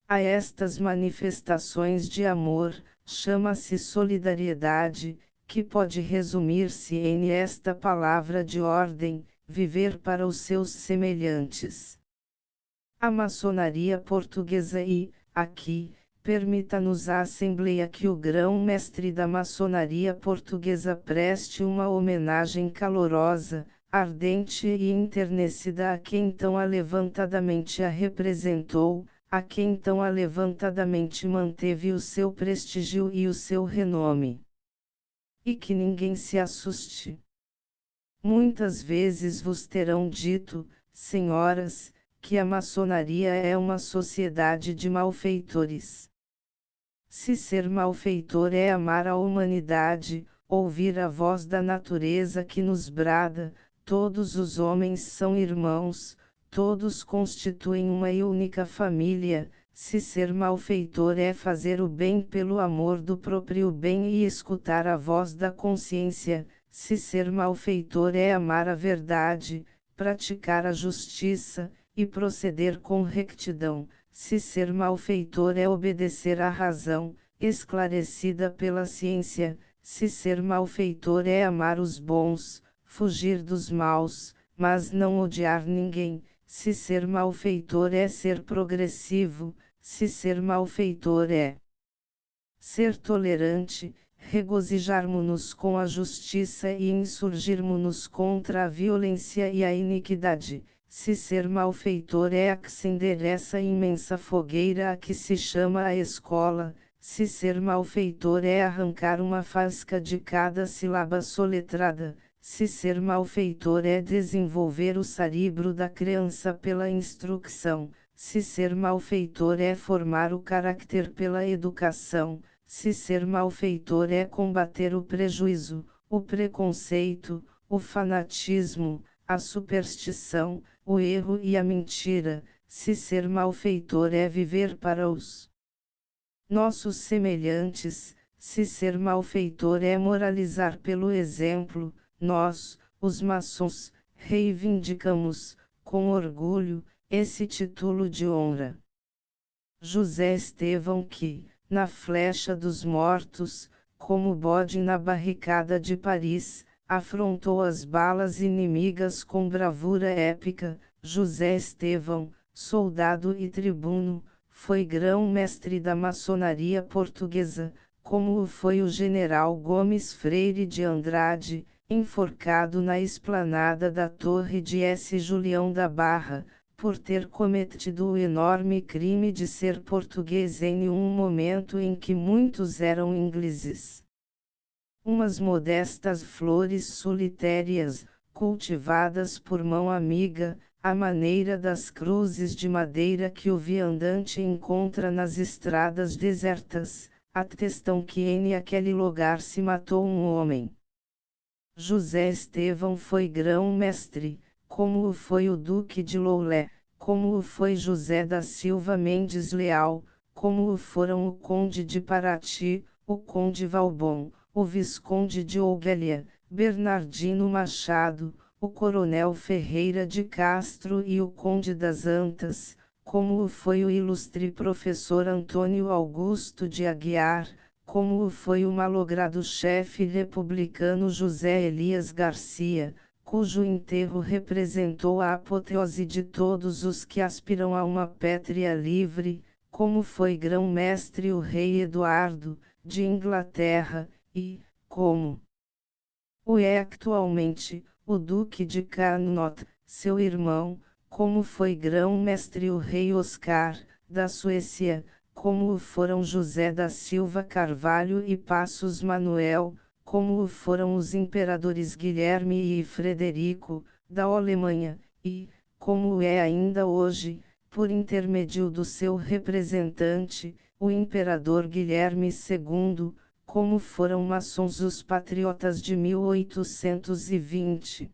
A estas manifestações de amor, chama-se solidariedade, que pode resumir-se em esta palavra de ordem: viver para os seus semelhantes. A maçonaria portuguesa e, aqui, permita-nos a Assembleia que o grão-mestre da maçonaria portuguesa preste uma homenagem calorosa, ardente e enternecida a quem tão alevantadamente a representou, a quem tão alevantadamente manteve o seu prestígio e o seu renome. E que ninguém se assuste. Muitas vezes vos terão dito, senhoras, que a maçonaria é uma sociedade de malfeitores. Se ser malfeitor é amar a humanidade, ouvir a voz da natureza que nos brada, todos os homens são irmãos, todos constituem uma e única família, se ser malfeitor é fazer o bem pelo amor do próprio bem e escutar a voz da consciência, se ser malfeitor é amar a verdade, praticar a justiça, e proceder com rectidão, se ser malfeitor é obedecer à razão, esclarecida pela ciência, se ser malfeitor é amar os bons, fugir dos maus, mas não odiar ninguém, se ser malfeitor é ser progressivo, se ser malfeitor é ser tolerante, regozijarmo-nos com a justiça e insurgirmo-nos contra a violência e a iniquidade. Se ser malfeitor é acender essa imensa fogueira a que se chama a escola, se ser malfeitor é arrancar uma fasca de cada sílaba soletrada, se ser malfeitor é desenvolver o cérebro da criança pela instrução, se ser malfeitor é formar o caráter pela educação, se ser malfeitor é combater o prejuízo, o preconceito, o fanatismo, a superstição, o erro e a mentira, se ser malfeitor é viver para os nossos semelhantes, se ser malfeitor é moralizar pelo exemplo, nós, os maçons, reivindicamos, com orgulho, esse título de honra. José Estevão que, na flecha dos mortos, como bode na barricada de Paris, afrontou as balas inimigas com bravura épica. José Estevão, soldado e tribuno, foi grão-mestre da maçonaria portuguesa, como o foi o general Gomes Freire de Andrade, enforcado na esplanada da Torre de S. Julião da Barra, por ter cometido o enorme crime de ser português em um momento em que muitos eram ingleses. Umas modestas flores solitárias, cultivadas por mão amiga, à maneira das cruzes de madeira que o viandante encontra nas estradas desertas, atestam que em aquele lugar se matou um homem. José Estevão foi grão-mestre, como o foi o Duque de Loulé, como o foi José da Silva Mendes Leal, como o foram o Conde de Paraty, o Conde Valbon, o Visconde de Ougelha, Bernardino Machado, o Coronel Ferreira de Castro e o Conde das Antas, como o foi o ilustre professor Antônio Augusto de Aguiar, como o foi o malogrado chefe republicano José Elias Garcia, cujo enterro representou a apoteose de todos os que aspiram a uma pátria livre, como foi grão-mestre o rei Eduardo, de Inglaterra, e, como o é atualmente, o Duque de Carnot, seu irmão, como foi grão-mestre o rei Oscar, da Suécia, como o foram José da Silva Carvalho e Passos Manuel, como o foram os imperadores Guilherme e Frederico, da Alemanha, e, como o é ainda hoje, por intermédio do seu representante, o imperador Guilherme II, como foram maçons os patriotas de 1820.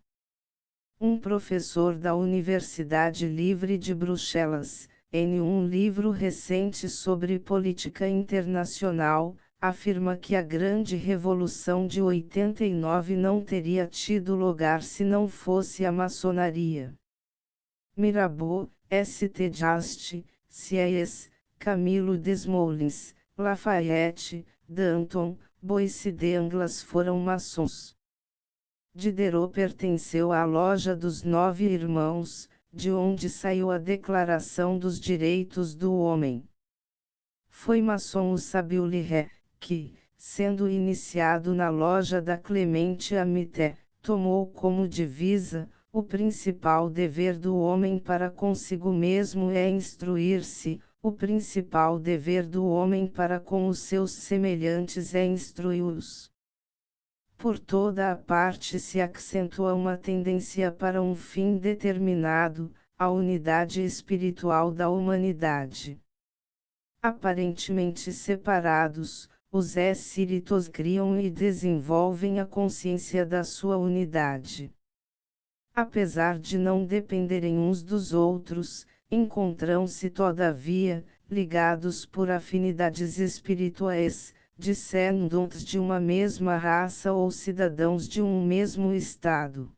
Um professor da Universidade Livre de Bruxelas, em um livro recente sobre política internacional, afirma que a Grande Revolução de 89 não teria tido lugar se não fosse a maçonaria. Mirabeau, St. Just, Sieyès, Camilo Desmoulins, Lafayette, Danton, Boissy d'Anglas foram maçons. Diderot pertenceu à Loja dos Nove Irmãos, de onde saiu a Declaração dos Direitos do Homem. Foi maçom o sábio Liré, que, sendo iniciado na Loja da Clemente Amité, tomou como divisa: o principal dever do homem para consigo mesmo é instruir-se, o principal dever do homem para com os seus semelhantes é instruí-los. Por toda a parte se acentua uma tendência para um fim determinado, a unidade espiritual da humanidade. Aparentemente separados, os espíritos criam e desenvolvem a consciência da sua unidade. Apesar de não dependerem uns dos outros, encontram-se todavia, ligados por afinidades espirituais, descendentes de uma mesma raça ou cidadãos de um mesmo estado.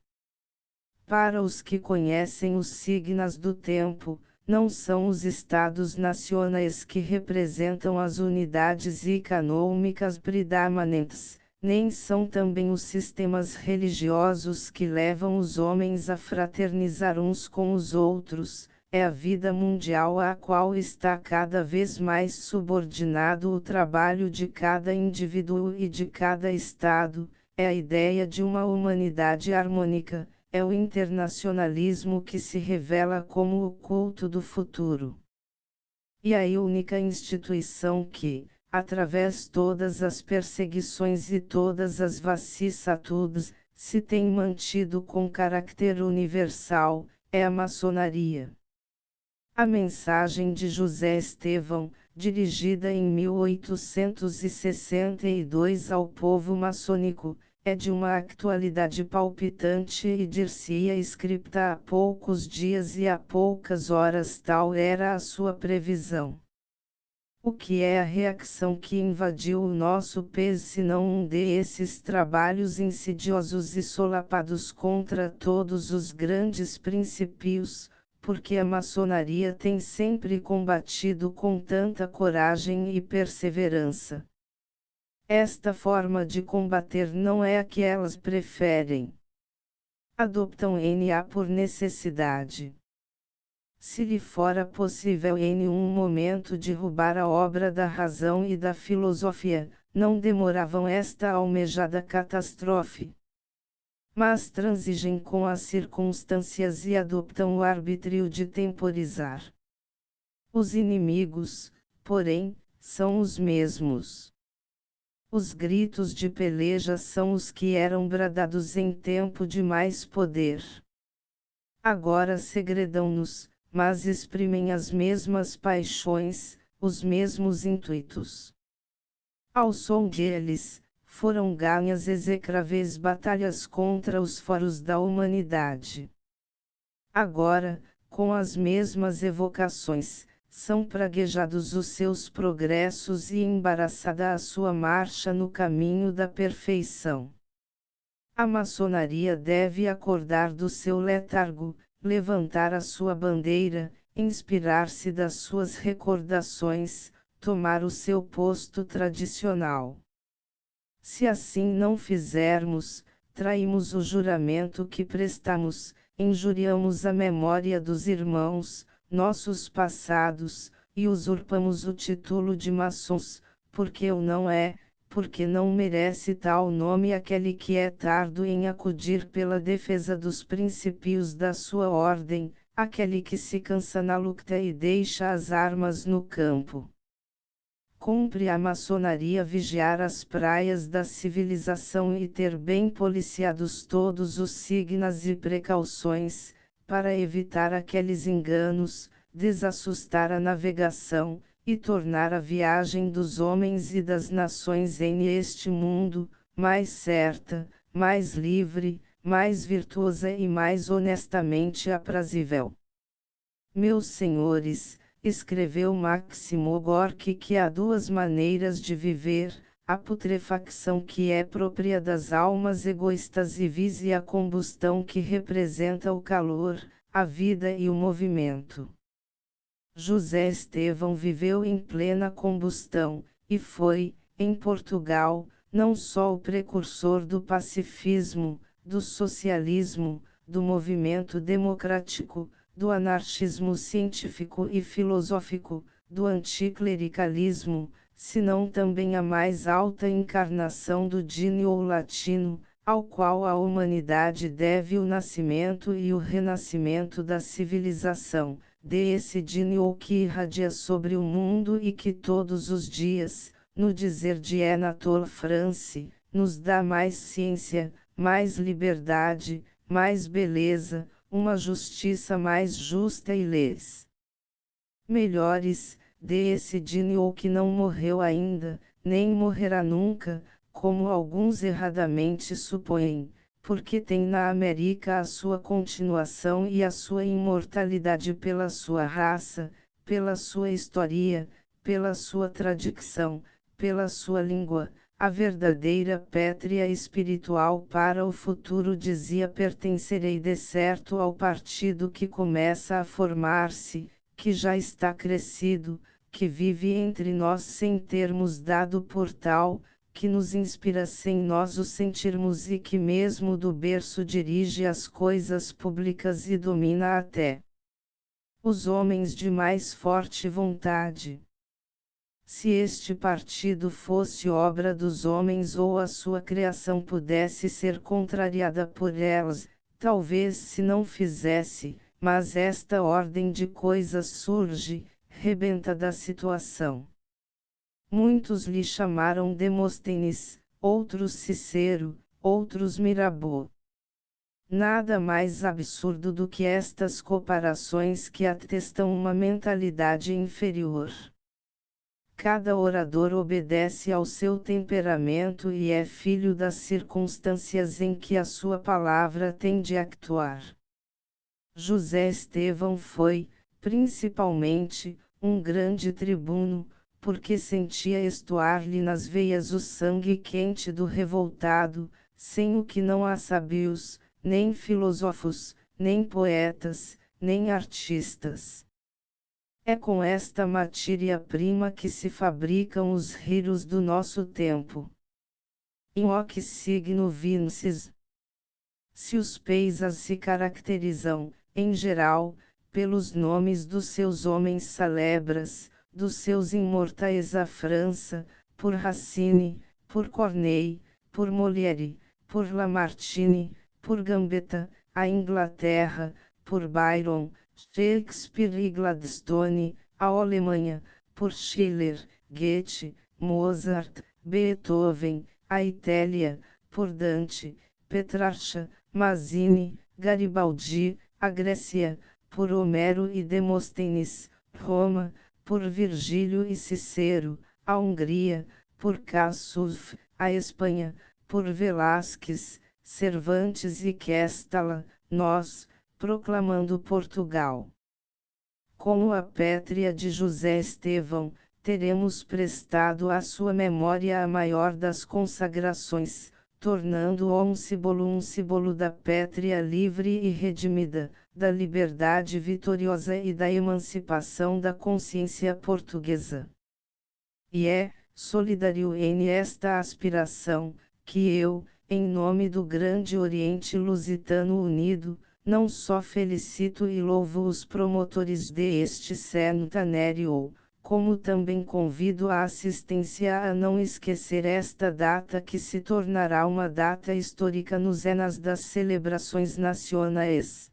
Para os que conhecem os signos do tempo, não são os estados nacionais que representam as unidades econômicas predominantes, nem são também os sistemas religiosos que levam os homens a fraternizar uns com os outros. É a vida mundial à qual está cada vez mais subordinado o trabalho de cada indivíduo e de cada estado, é a ideia de uma humanidade harmônica, é o internacionalismo que se revela como o culto do futuro. E a única instituição que, através todas as perseguições e todas as vicissitudes, se tem mantido com caráter universal, é a maçonaria. A mensagem de José Estevão, dirigida em 1862 ao povo maçônico, é de uma atualidade palpitante e dir-se-ia escrita há poucos dias e há poucas horas, tal era a sua previsão. O que é a reação que invadiu o nosso país senão um desses trabalhos insidiosos e solapados contra todos os grandes princípios, porque a maçonaria tem sempre combatido com tanta coragem e perseverança. Esta forma de combater não é a que elas preferem. Adoptam NA por necessidade. Se lhe fora possível em um momento derrubar a obra da razão e da filosofia, não demoravam esta almejada catástrofe. Mas transigem com as circunstâncias e adoptam o arbítrio de temporizar. Os inimigos, porém, são os mesmos. Os gritos de peleja são os que eram bradados em tempo de mais poder. Agora segredam-nos, mas exprimem as mesmas paixões, os mesmos intuitos. Ao som deles, foram ganhas execráveis batalhas contra os foros da humanidade. Agora, com as mesmas evocações, são praguejados os seus progressos e embaraçada a sua marcha no caminho da perfeição. A maçonaria deve acordar do seu letargo, levantar a sua bandeira, inspirar-se das suas recordações, tomar o seu posto tradicional. Se assim não fizermos, traímos o juramento que prestamos, injuriamos a memória dos irmãos, nossos passados, e usurpamos o título de maçons, porque não merece tal nome aquele que é tardo em acudir pela defesa dos princípios da sua ordem, aquele que se cansa na luta e deixa as armas no campo. Cumpre a maçonaria vigiar as praias da civilização e ter bem policiados todos os signos e precauções, para evitar aqueles enganos, desassustar a navegação, e tornar a viagem dos homens e das nações em este mundo, mais certa, mais livre, mais virtuosa e mais honestamente aprazível. Meus senhores, escreveu Máximo Gorki, que há duas maneiras de viver, a putrefacção que é própria das almas egoístas e vis e a combustão que representa o calor, a vida e o movimento. José Estevão viveu em plena combustão, e foi, em Portugal, não só o precursor do pacifismo, do socialismo, do movimento democrático, do anarquismo científico e filosófico, do anticlericalismo, senão também a mais alta encarnação do gênio latino, ao qual a humanidade deve o nascimento e o renascimento da civilização, desse gênio que irradia sobre o mundo e que todos os dias, no dizer de Anatole France, nos dá mais ciência, mais liberdade, mais beleza, uma justiça mais justa e leis melhores, desse gênio que não morreu ainda, nem morrerá nunca, como alguns erradamente supõem, porque tem na América a sua continuação e a sua imortalidade pela sua raça, pela sua história, pela sua tradição, pela sua língua, a verdadeira pátria espiritual para o futuro. Dizia: pertencerei de certo ao partido que começa a formar-se, que já está crescido, que vive entre nós sem termos dado por tal, que nos inspira sem nós o sentirmos e que mesmo do berço dirige as coisas públicas e domina até os homens de mais forte vontade. Se este partido fosse obra dos homens ou a sua criação pudesse ser contrariada por elas, talvez se não fizesse, mas esta ordem de coisas surge, rebenta da situação. Muitos lhe chamaram Demóstenes, outros Cicero, outros Mirabeau. Nada mais absurdo do que estas comparações que atestam uma mentalidade inferior. Cada orador obedece ao seu temperamento e é filho das circunstâncias em que a sua palavra tem de actuar. José Estevão foi, principalmente, um grande tribuno, porque sentia estoar-lhe nas veias o sangue quente do revoltado, sem o que não há sábios, nem filósofos, nem poetas, nem artistas. É com esta matéria-prima que se fabricam os heroes do nosso tempo. Em hoc signo vinces. Se os países se caracterizam, em geral, pelos nomes dos seus homens celebres, dos seus imortais a França, por Racine, por Corneille, por Molière, por Lamartine, por Gambetta, a Inglaterra, por Byron, Shakespeare e Gladstone, a Alemanha, por Schiller, Goethe, Mozart, Beethoven, a Itália, por Dante, Petrarca, Mazzini, Garibaldi, a Grécia, por Homero e Demóstenes, Roma, por Virgílio e Cicero, a Hungria, por Cassuv, a Espanha, por Velázquez, Cervantes e Questala, nós, proclamando Portugal como a pétrea de José Estevão, teremos prestado à sua memória a maior das consagrações, tornando-o um símbolo da pátria livre e redimida, da liberdade vitoriosa e da emancipação da consciência portuguesa. E é solidário em esta aspiração, que eu, em nome do Grande Oriente Lusitano Unido, não só felicito e louvo os promotores deste centenário, como também convido a assistência a não esquecer esta data que se tornará uma data histórica nos anos das celebrações nacionais.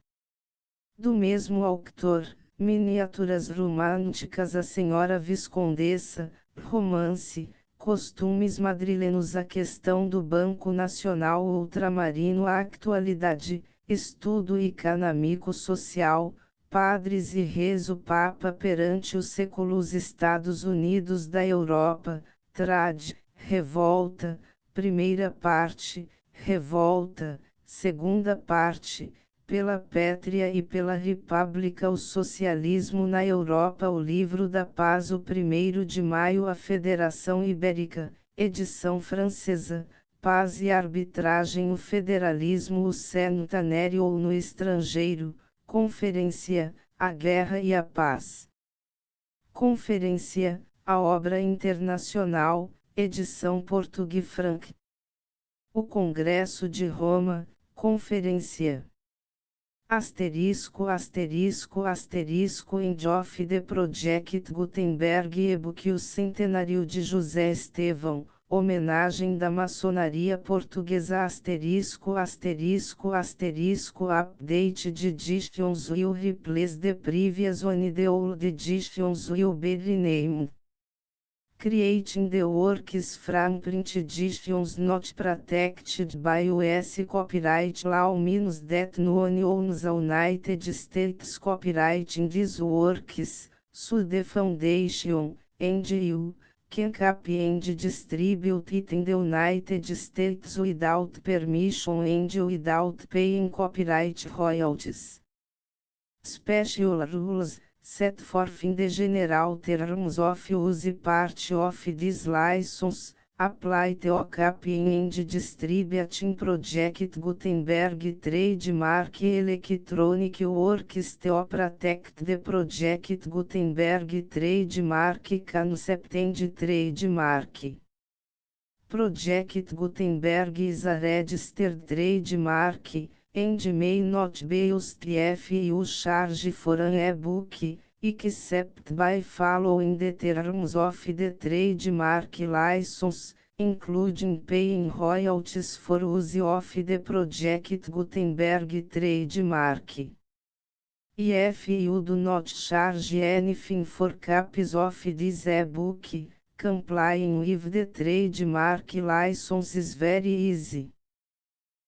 Do mesmo autor, Miniaturas Românticas A Senhora Viscondessa, Romance, Costumes Madrilenos A Questão do Banco Nacional Ultramarino A Atualidade, Estudo e Canamico Social, Padres e Reis o Papa perante os séculos Estados Unidos da Europa, Trad, Revolta, Primeira parte, Revolta, Segunda parte, Pela Pátria e pela República o Socialismo na Europa o Livro da Paz o 1º de Maio a Federação Ibérica, edição francesa, Paz e Arbitragem o Federalismo o Centenário ou no Estrangeiro, Conferência, a Guerra e a Paz. Conferência, a Obra Internacional, edição Português-Franc. O Congresso de Roma, Conferência. End of the Project Gutenberg e-book O Centenário de José Estevão, homenagem da maçonaria portuguesa update de editions will replace the previous one the old editions will be renamed. Creating the works from print editions not protected by US copyright law means that no one owns the United States copyright in these works, so the foundation, and you, can copy and distribute it in the United States without permission and without paying copyright royalties. Special rules, set forth in the general terms of use part of this license, apply to copying and distributing Project Gutenberg trademark electronic works to protect the Project Gutenberg trademark concept and trademark. Project Gutenberg is a registered trademark, and may not be used if you charge for an e-book, except by following the terms of the trademark license, including paying royalties for use of the Project Gutenberg trademark. If you do not charge anything for copies of this e-book, complying with the trademark license is very easy.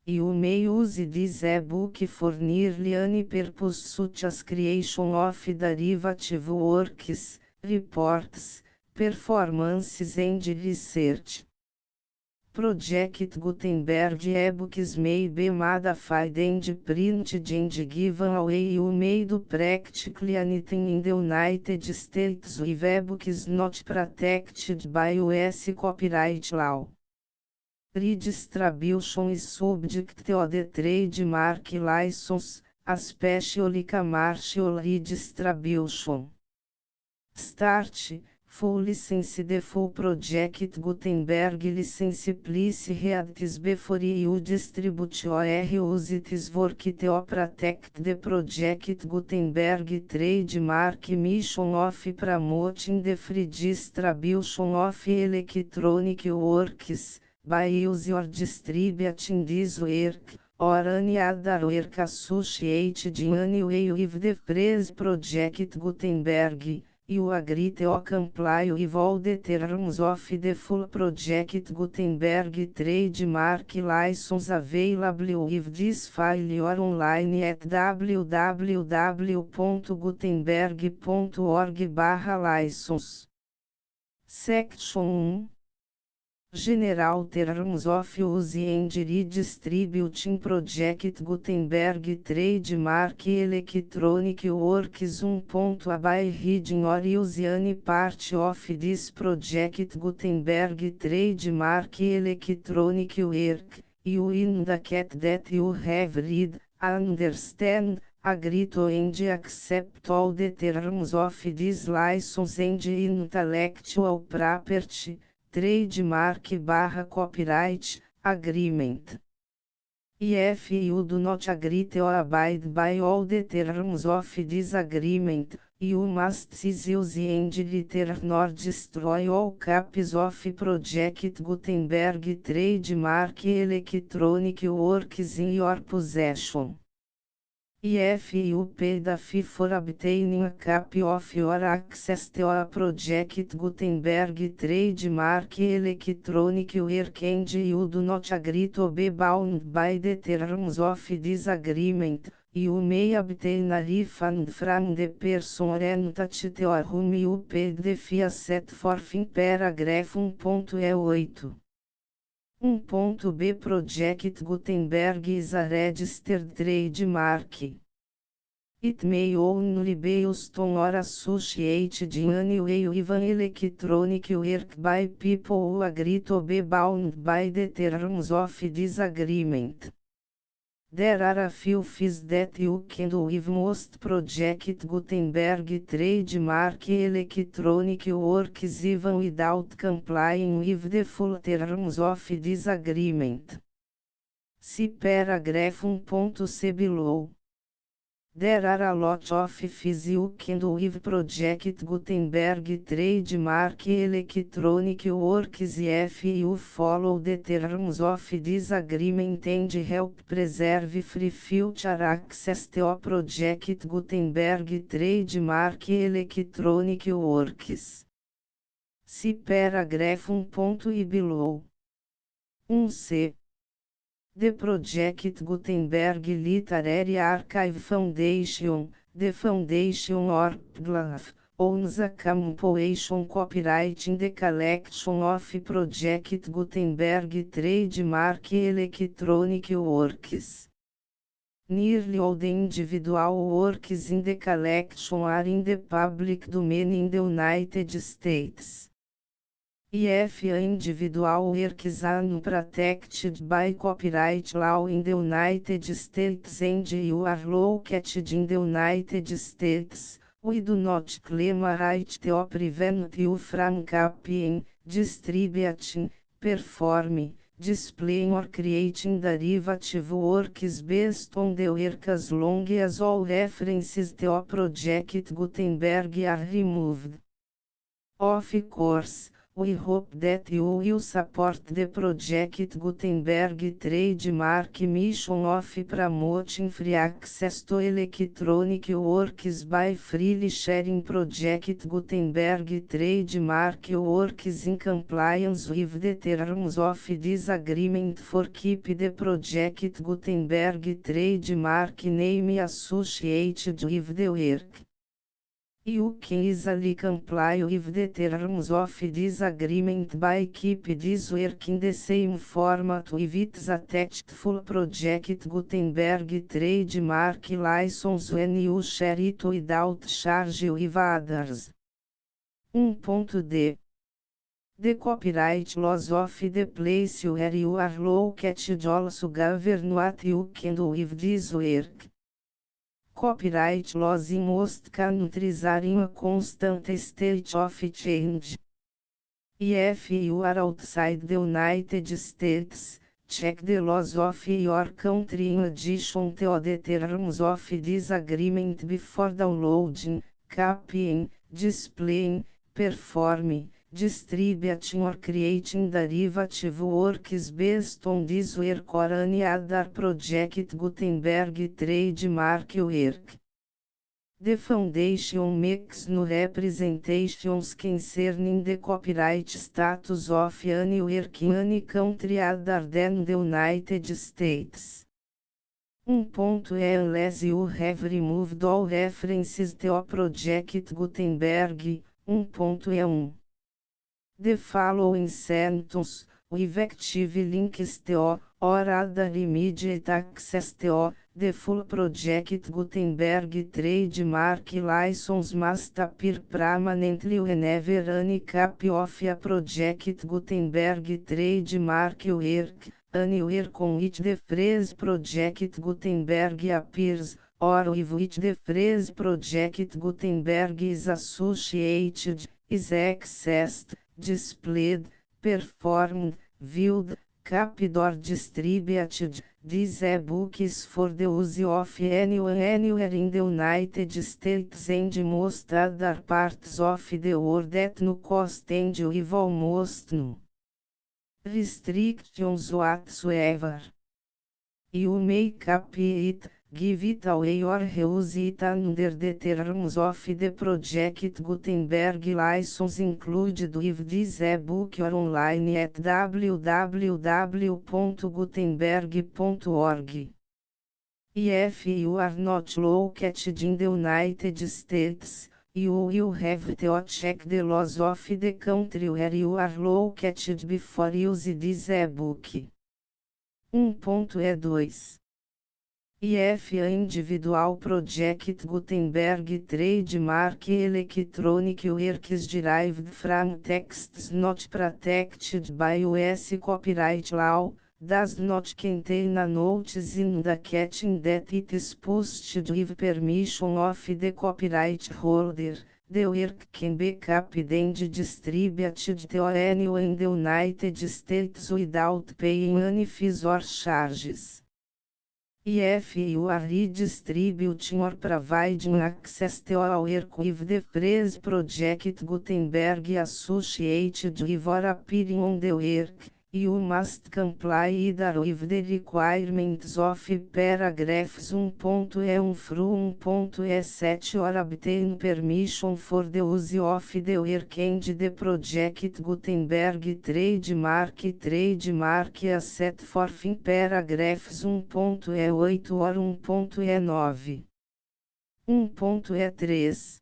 You may use this e-book for nearly any purpose such as creation of derivative works, reports, performances and research. Project Gutenberg e-books may be modified and printed and given away. You may do practically anything in the United States with e-books not protected by US copyright law. Redistribution is subject to the trademark license, a special commercial redistribution. Start, full license the full project Gutenberg license please read this before you distribute or use this work to protect the project Gutenberg trademark mission of promoting the free distribution of electronic works, by use or distributing this work, or any other work associated in any way with the phrase project Gutenberg. You agree to comply with all the terms of the full project Gutenberg trademark license available with this file or online at www.gutenberg.org/license. Section 1. General Terms of Use and Redistributing Project Gutenberg Trademark Electronic Works 1. By reading or use any part of this project Gutenberg Trademark Electronic Work, you indicate that you have read, understand, agree to and accept all the terms of this license and intellectual property, trademark/copyright, agreement. If you do not agree or abide by all the terms of this agreement, you must cease use and return or destroy all copies of Project Gutenberg trademark electronic works in your possession. If you paid a fee for obtaining a copy of your access to a Project Gutenberg trademark electronic work and you do not agree to be bound by the terms of this agreement, you may obtain a refund from the person or entity to whom you paid the fee set forth in paragraph 1.8. 1.b Project Gutenberg is a registered trademark. It may only be used on or associated in any way with an electronic work by people who agree to be bound by the terms of this agreement. There are a few fees that you can do with most Project Gutenberg trademark electronic works even without complying with the full terms of this agreement. See paragraph 1.c below. There are a lot of fees you can do with Project Gutenberg trademark electronic works if you follow the terms of this agreement and help preserve free future access to Project Gutenberg trademark electronic works. See paragraph 1.i below. 1c. The Project Gutenberg Literary Archive Foundation, the foundation or PGLAF, owns a compilation copyright in the collection of Project Gutenberg trademark electronic works. Nearly all the individual works in the collection are in the public domain in the United States. If individual works are unprotected by copyright law in the United States and you are located in the United States, we do not claim a right to prevent you from copying, distributing, performing, displaying or creating derivative works based on the work as long as all references to Project Gutenberg are removed. Of course, we hope that you will support the Project Gutenberg trademark mission of promoting free access to electronic works by freely sharing Project Gutenberg trademark works in compliance with the terms of this agreement for keep the Project Gutenberg trademark name associated with the work. You can easily comply with the terms of this agreement by keep this work in the same format with its attached full Project Gutenberg trademark license when you share it without charge with others. 1.d. The copyright laws of the place where you are located also govern what you can do with this work. Copyright laws in most countries are in a constant state of change. If you are outside the United States, check the laws of your country in addition to the terms of this agreement before downloading, copying, displaying, performing, distributing or creating derivative works based on this work or any other project Gutenberg trademark work. The Foundation makes no representations concerning the copyright status of any work in any country other than the United States. Unless you have removed all references to a project Gutenberg. 1.1. The following sentence, with active links to, or other immediate access to, the full project Gutenberg trademark license must appear permanently whenever any copy of a project Gutenberg trademark work, anywhere on which the phrase project Gutenberg appears, or with which the phrase project Gutenberg is associated, is accessed, displayed, performed, viewed, copied or distributed. This e-book is for the use of anyone anywhere in the United States and most other parts of the world at no cost and with almost no restrictions whatsoever. You may copy it, give it away or reuse it under the terms of the project Gutenberg license included with this e-book or online at www.gutenberg.org. If you are not located in the United States, you will have to check the laws of the country where you are located before use this e-book. 1.2. If a individual project Gutenberg trademark electronic works derived from texts not protected by US copyright law, does not contain a notice indicating that it is posted with permission of the copyright holder, the work can be copied and distributed to anyone in the United States without paying any fees or charges. If you are redistributing or providing access to a work with the phrase project Gutenberg associated with or appearing on the work, you must comply either with the requirements of paragraphs 1.1 through 1.7 or obtain permission for the use of the work and the project Gutenberg trademark as set forth in paragraphs 1.8 or 1.9. 1.3.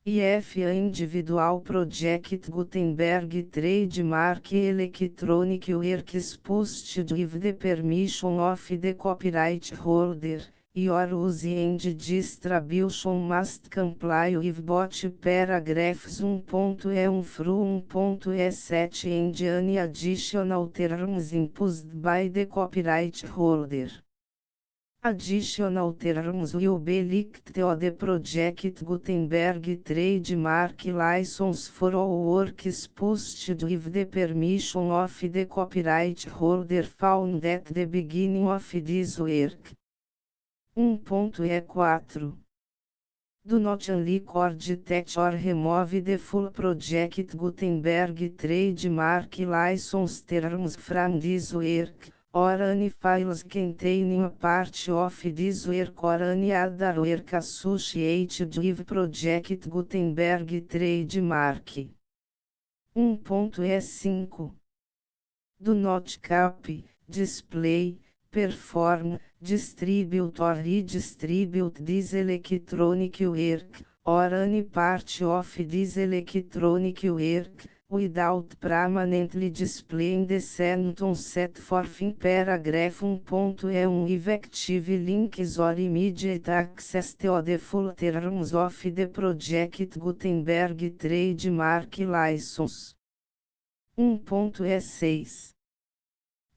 If a individual project Gutenberg trademark electronic works posted with the permission of the copyright holder, your use and distribution must comply with both paragraphs 1.1 through 1.7 and any additional terms imposed by the copyright holder. Additional terms will be linked to the project Gutenberg trademark license for all works posted with the permission of the copyright holder found at the beginning of this work. 1.4. Do not unrecord, touch or remove the full project Gutenberg trademark license terms from this work, or any files containing a part of this work or any other work associated with project Gutenberg trademark. 1.5. Do not copy, display, perform, distribute or redistribute this electronic work, or any part of this electronic work, without permanently displaying the sentence set forth in paragraph 1.1 with active links or immediate access to the full terms of the project Gutenberg trademark license. 1.6.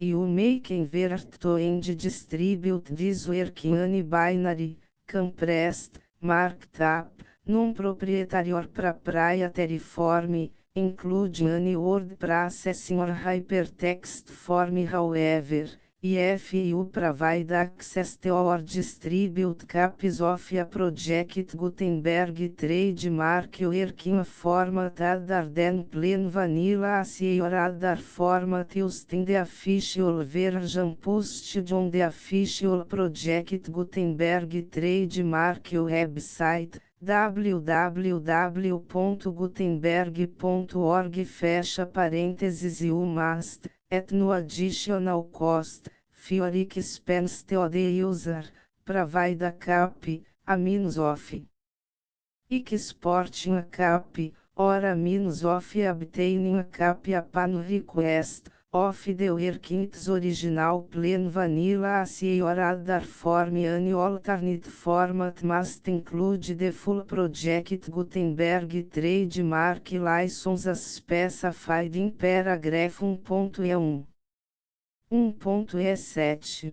You may convert to and distribute this work in any binary, Camprest, Markup, non-proprietarior para praia Terraform, include any word processing or hypertext form however, if you provide access to or distribute copies of a project Gutenberg trademark working format other than plain vanilla as your other format used in the official version posted on the official project Gutenberg trademark website, www.gutenberg.org fecha parênteses you must, at no additional cost, for expense to the user, provide a copy, a means of exporting a copy, or a means of obtaining a copy upon request, of the work in its original plain vanilla as your other form. Any alternate format must include the full project Gutenberg trademark license as specified in paragraph 1.E1. 1.E7.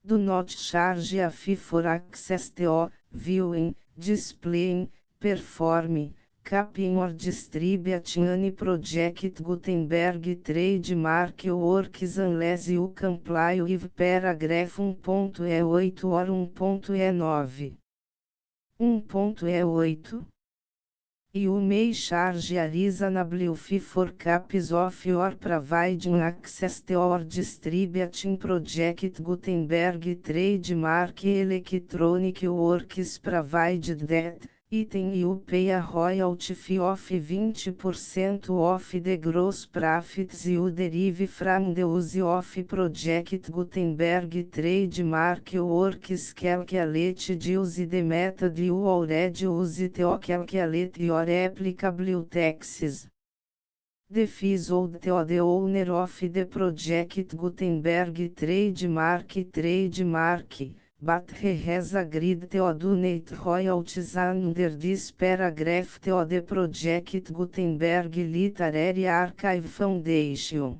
Do not charge a fee for access to, viewing, displaying, performing, copying or distributing any project Gutenberg trademark works unless you comply with paragraph 1.E8 or 1.E9. 1.E8. You may charge a reasonable fee for copies of your providing access to or distributing project Gutenberg trademark electronic works provided that, item you pay a royalty fee of 20% of the gross profits you derive from the use of project Gutenberg trademark works calculated use the method you already use to calculate your applicable taxes. The fees owed to the owner of the project Gutenberg trademark, but he has agreed to donate royalties under this paragraph to the project Gutenberg Literary Archive Foundation.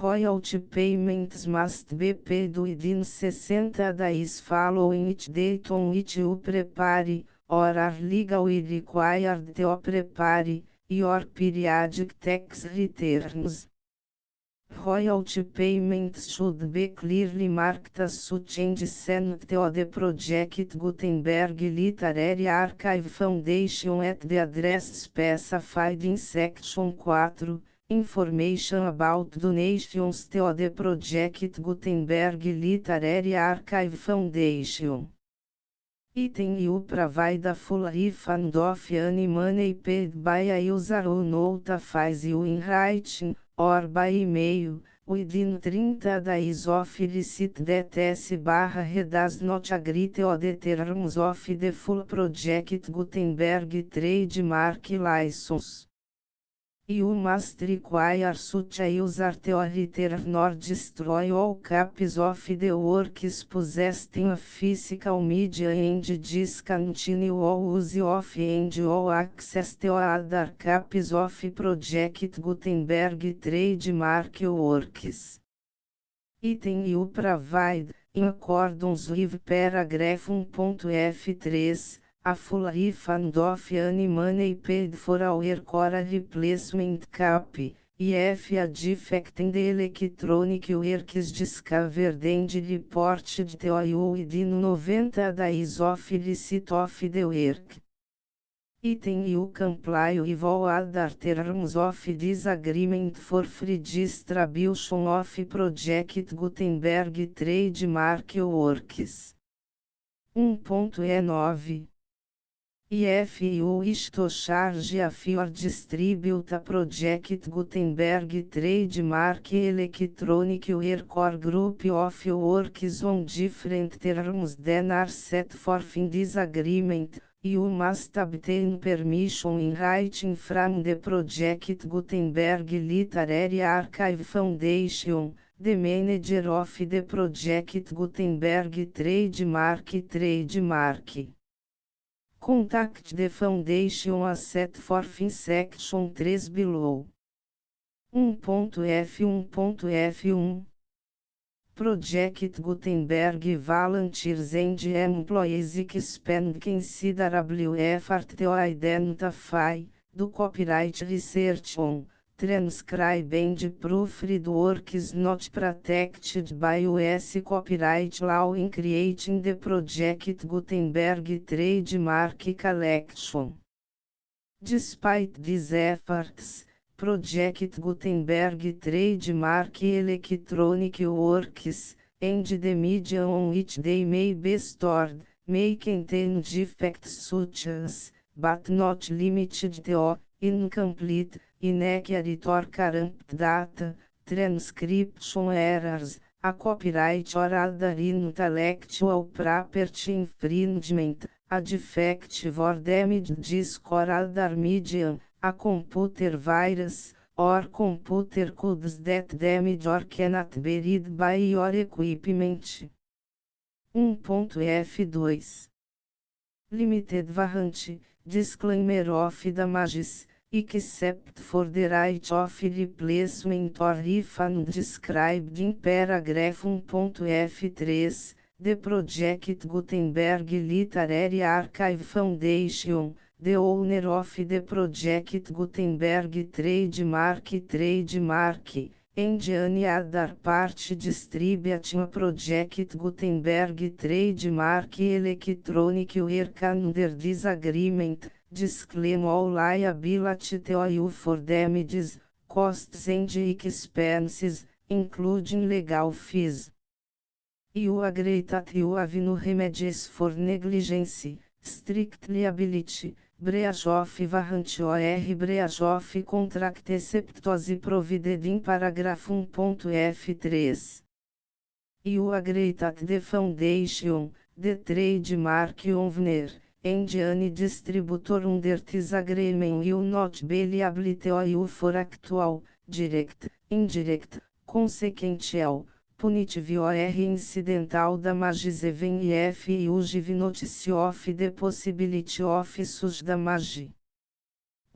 Royalty payments must be paid within 60 days following each date on which you prepare, or are legally required to prepare, your periodic tax returns. Royalty payments should be clearly marked as such and sent to the project Gutenberg Literary Archive Foundation at the address specified in Section 4, Information about donations to the project Gutenberg Literary Archive Foundation. Item you provide a full refund of any money paid by a user who notifies you in writing, or by email, within 30 days of receipt that S/he does not agree to the terms of the full project Gutenberg trademark license. You must require such a user to return or destroy all copies of the works possessed in a physical media and discontinue all use of and all access to other copies of project Gutenberg trademark works. Item you provide, in accordance with paragraph 1.F3, a full refund of any money paid for a work or a replacement copy, if a defect in the electronic work is discovered and reported to you within 90 days of receipt of the work. Item you comply with all other terms of this agreement for free distribution of project Gutenberg trademark works. 1.E9. If you wish to charge a fee or distribute a project Gutenberg trademark electronic work or group of works on different terms than are set forth in this agreement, you must obtain permission in writing from the project Gutenberg Literary Archive Foundation, the manager of the project Gutenberg trademark. Contact the foundation as set forth in section 3 below. 1.F1.F1 Project Gutenberg Volunteers and Employees Expend Considerable Effort to Identify, do Copyright Research on, Transcribe and Proofread Works Not Protected by US Copyright Law in Creating the Project Gutenberg Trademark Collection. Despite these efforts, Project Gutenberg Trademark Electronic Works, and the media on which they may be stored, may contain defects such as, but not limited to, incomplete, inaccurate or corrupt data, transcription errors, a copyright or other intellectual property infringement, a defective or damaged disk or other medium, a computer virus, or computer codes that damage or cannot be read by your equipment. 1.F2 Limited Warranty, Disclaimer of damages, except for the right of replacement or refund described in paragraph 1.F3, the Project Gutenberg Literary Archive Foundation, the owner of the Project Gutenberg trademark, and any other party distributing Project Gutenberg trademark electronic work under this agreement, disclaim all liability to you for damages, costs and expenses, including legal fees. You agree that you have no remedies for negligence, strict liability, breach of warranty or breach of contract except as provided in paragraph 1.F3. You agree that the foundation, the trademark owner, and any distributor under this agreement will not be liable to you for actual, direct, indirect, consequential, punitive or incidental damages even if you give notice of the possibility of such damage.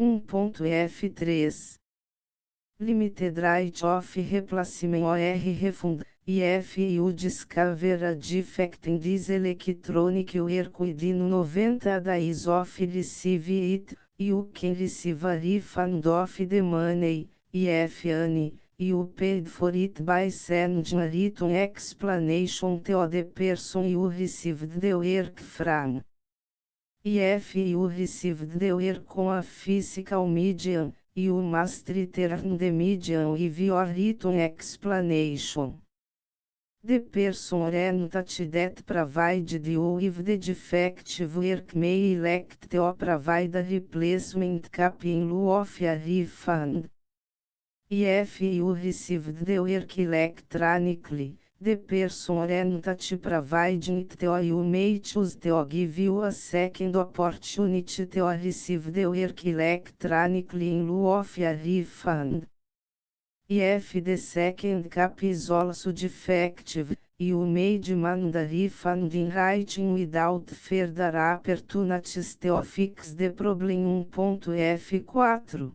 1.F3 Limited right of replacement or refund, if you discover a defect in this electronic work within 90 days of receive it, you can receive a refund of the money, if any. You paid for it by sending a written explanation to the person you received the work from. If you received the work on a physical medium, you must return the medium with your written explanation. The person or entity that provided you with the defective work may elect to provide a replacement copy in lieu of a refund. If you received the work electronically, the person or entity providing it to you may choose to give you a second opportunity to receive the work electronically in lieu of a refund. If the second copy is also defective, you may demand a refund in writing without further opportunities to fix the problem. 1.F4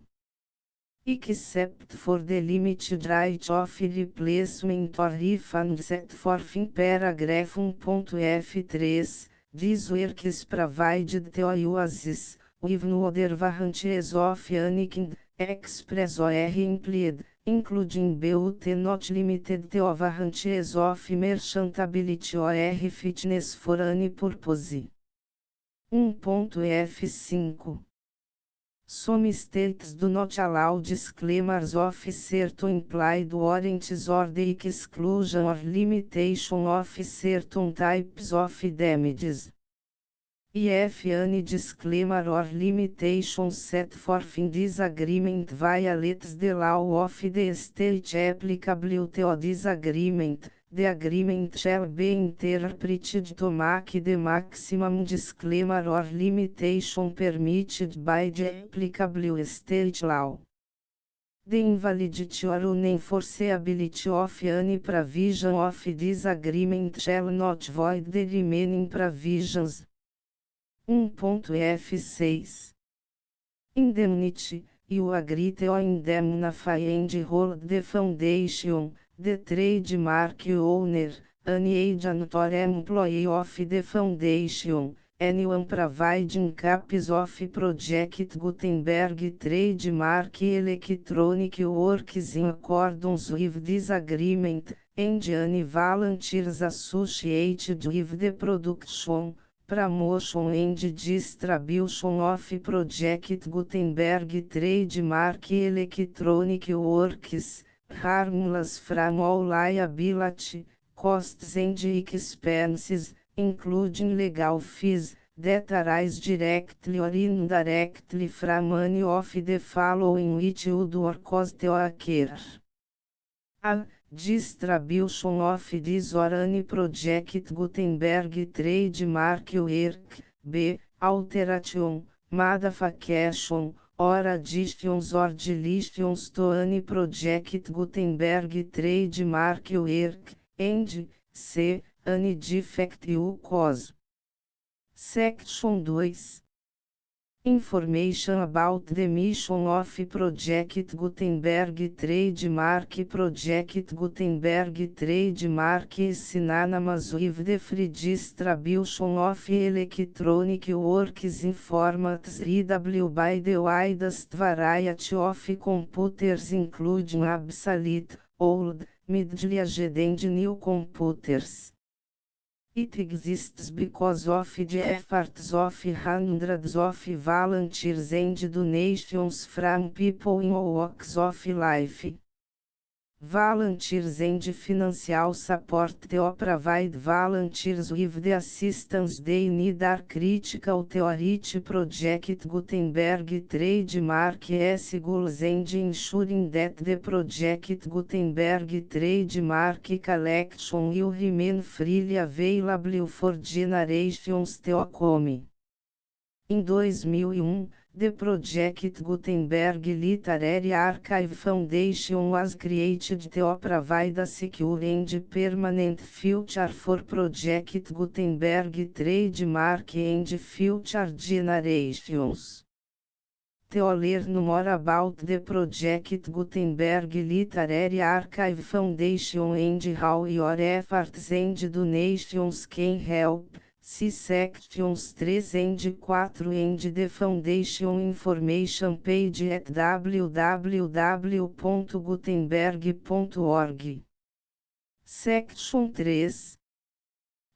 Except for the limited right of replacement or refund set forth in paragraph 1.F3, this work is provided to you as is, with no other warranties of any kind, express or implied, including but not limited to warranties of merchantability or fitness for any purpose. 1.F5 Some states do not allow disclaimers of certain implied warranties or the exclusion or limitation of certain types of damages. If any disclaimer or limitation set forth in this agreement violates the law of the state applicable to this agreement, the agreement shall be interpreted to make the maximum disclaimer or limitation permitted by the applicable state law. The invalidity or unenforceability of any provision of this agreement shall not void the remaining provisions. 1.F6 Indemnity, you agree to indemnify and hold the foundation, the trademark owner, any agent or employee of the foundation, anyone providing copies of Project Gutenberg trademark electronic works in accordance with this agreement, and any volunteers associated with the production, promotion and distribution of Project Gutenberg trademark electronic works, harmless from all liability, costs and expenses, including legal fees, that arise directly or indirectly from any of the following which would or cost or occur. A. Distribution of this or any Project Gutenberg trademark work. B. Alteration, modification, or additions or deletions to any Project Gutenberg trademark work, and C. Any defect or cause. Section 2. Information about the mission of Project Gutenberg trademark. Project Gutenberg trademark is synonymous with the free distribution of electronic works in formats readable by the widest variety of computers, including obsolete, old, middle-aged and new computers. It exists because of the efforts of hundreds of volunteers and donations from people in all walks of life. Volunteers and financial support to provide volunteers with the assistance they need are critical to reach Project Gutenberg trademark's goals and ensuring that the Project Gutenberg trademark collection will remain freely available for generations to come. Em 2001, the Project Gutenberg Literary Archive Foundation was created to provide a secure and permanent future for Project Gutenberg trademark and future generations. To learn more about the Project Gutenberg Literary Archive Foundation and how your efforts and donations can help, see sections 3 and 4 and the Foundation information page at www.gutenberg.org. Section 3.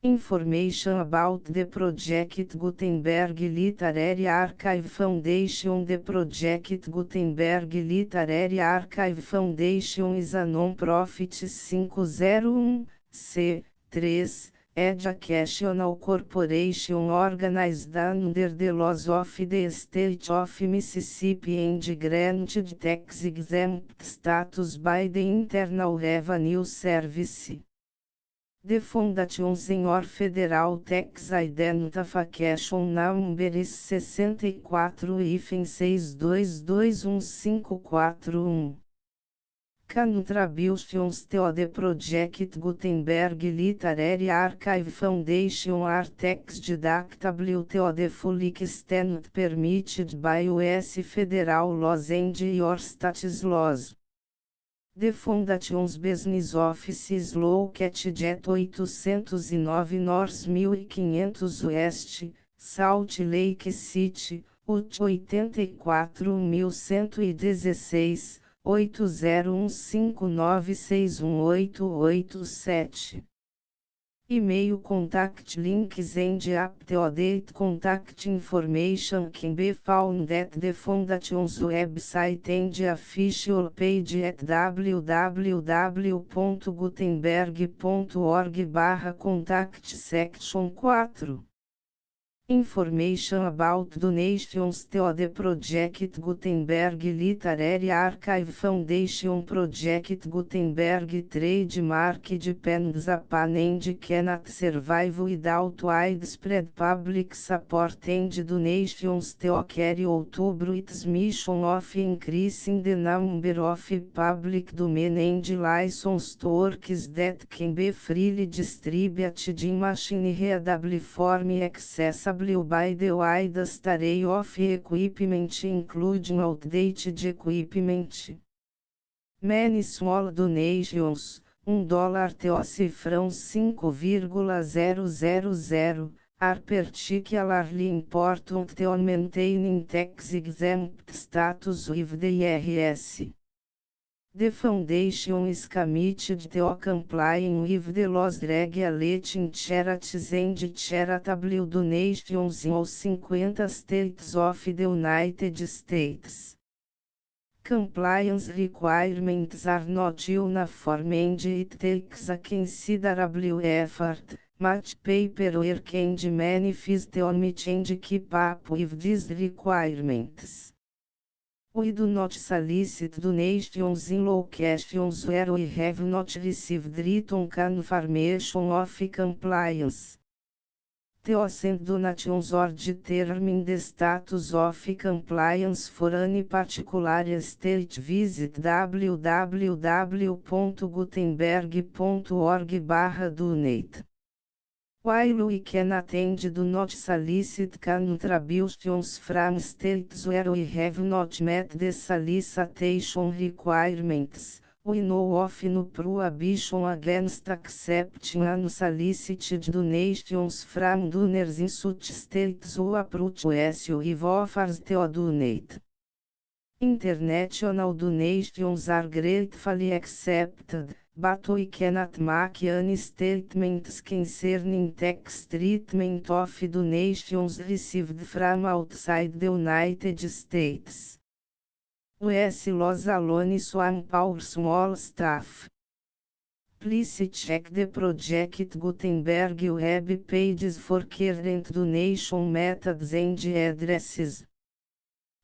Information about the Project Gutenberg Literary Archive Foundation. The Project Gutenberg Literary Archive Foundation is a non-profit 501(c)(3) educational corporation organized under the laws of the State of Mississippi and granted tax-exempt status by the Internal Revenue Service. The foundation Sr. Federal Tax Identification Number is 64-6221541. Contributions to the Project Gutenberg Literary Archive Foundation are tax deductible to the full extent permitted by U.S. federal laws and your state's laws. The Foundation's business office is located at 809 North 1500 West, Salt Lake City, Utah 84116, 8015961887. E-mail contact links and up-to-date contact information can be found at the Foundation's website and official page at www.gutenberg.org/contact. Section 4. Information about donations to the Project Gutenberg Literary Archive Foundation. Project Gutenberg trademark depends upon and cannot survive without widespread public support and donations to carry out its mission of increasing the number of public domain and licensed works that can be freely distributed in machine-readable form accessible by the widest array of equipment, including outdated equipment. Many small donations, $1 TO cifrão 5,000, particularly important to maintaining tax exempt status with the IRS. The foundation is committed to complying with the laws regulating charities and charitable donations in all 50 states of the United States. Compliance requirements are not uniform and it takes a considerable effort, much paperwork and manifest to meet and keep up with these requirements. We do not solicit donations in locations where we have not received written confirmation of compliance. To send donations or determine the status of compliance for any particular state, visit www.gutenberg.org/donate. While we can attend do not solicit contributions from states where we have not met the solicitation requirements, we know of no prohibition against accepting unsolicited donations from donors in such states who approach us with offers to donate. International donations are gratefully accepted, but we cannot make any statements concerning tax treatment of donations received from outside the United States. US laws alone swamp our small staff. Please check the Project Gutenberg web pages for current donation methods and addresses.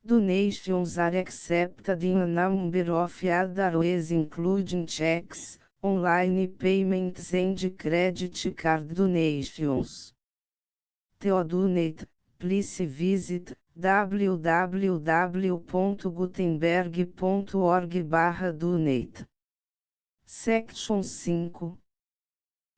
Donations are accepted in a number of other ways including checks, online payments and credit card donations. To donate, please visit www.gutenberg.org/donate. Section 5.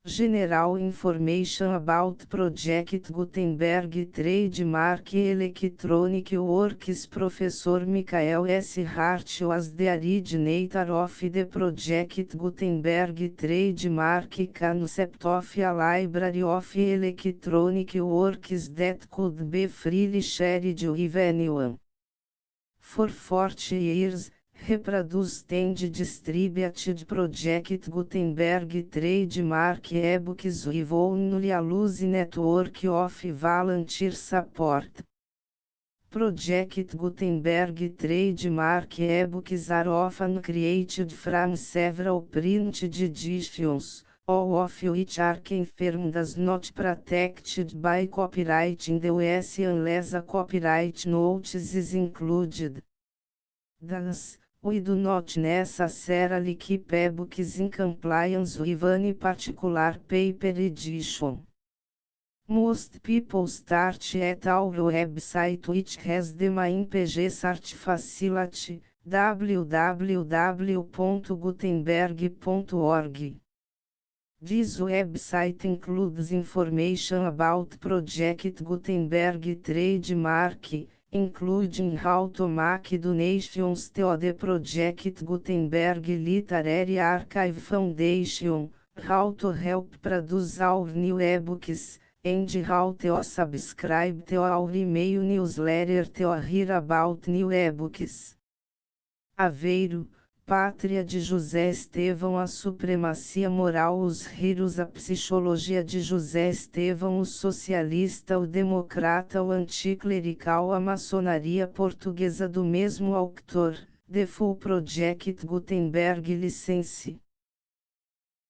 General Information about Project Gutenberg Trademark Electronic Works. Professor Michael S. Hart was the originator of the Project Gutenberg Trademark concept of a library of electronic works that could be freely shared with anyone. For 40 years, reproduced and distributed Project Gutenberg trademark ebooks with only a loose network of volunteer support. Project Gutenberg trademark ebooks are often created from several printed editions, all of which are confirmed as not protected by copyright in the US unless a copyright notice is included. Thus, we do not necessarily keep ebooks in compliance with any particular paper edition. Most people start at our website, which has the main page search facility, www.gutenberg.org. This website includes information about Project Gutenberg trademark, including how to make donations to the Project Gutenberg Literary Archive Foundation, how to help produce our new ebooks, and how to subscribe to our email newsletter to hear about new ebooks. Aveiro, Pátria de José Estevão. A supremacia moral. Os ritos. A psicologia de José Estevão. O socialista. O democrata. O anticlerical. A maçonaria portuguesa. Do mesmo autor, The Full Project Gutenberg License.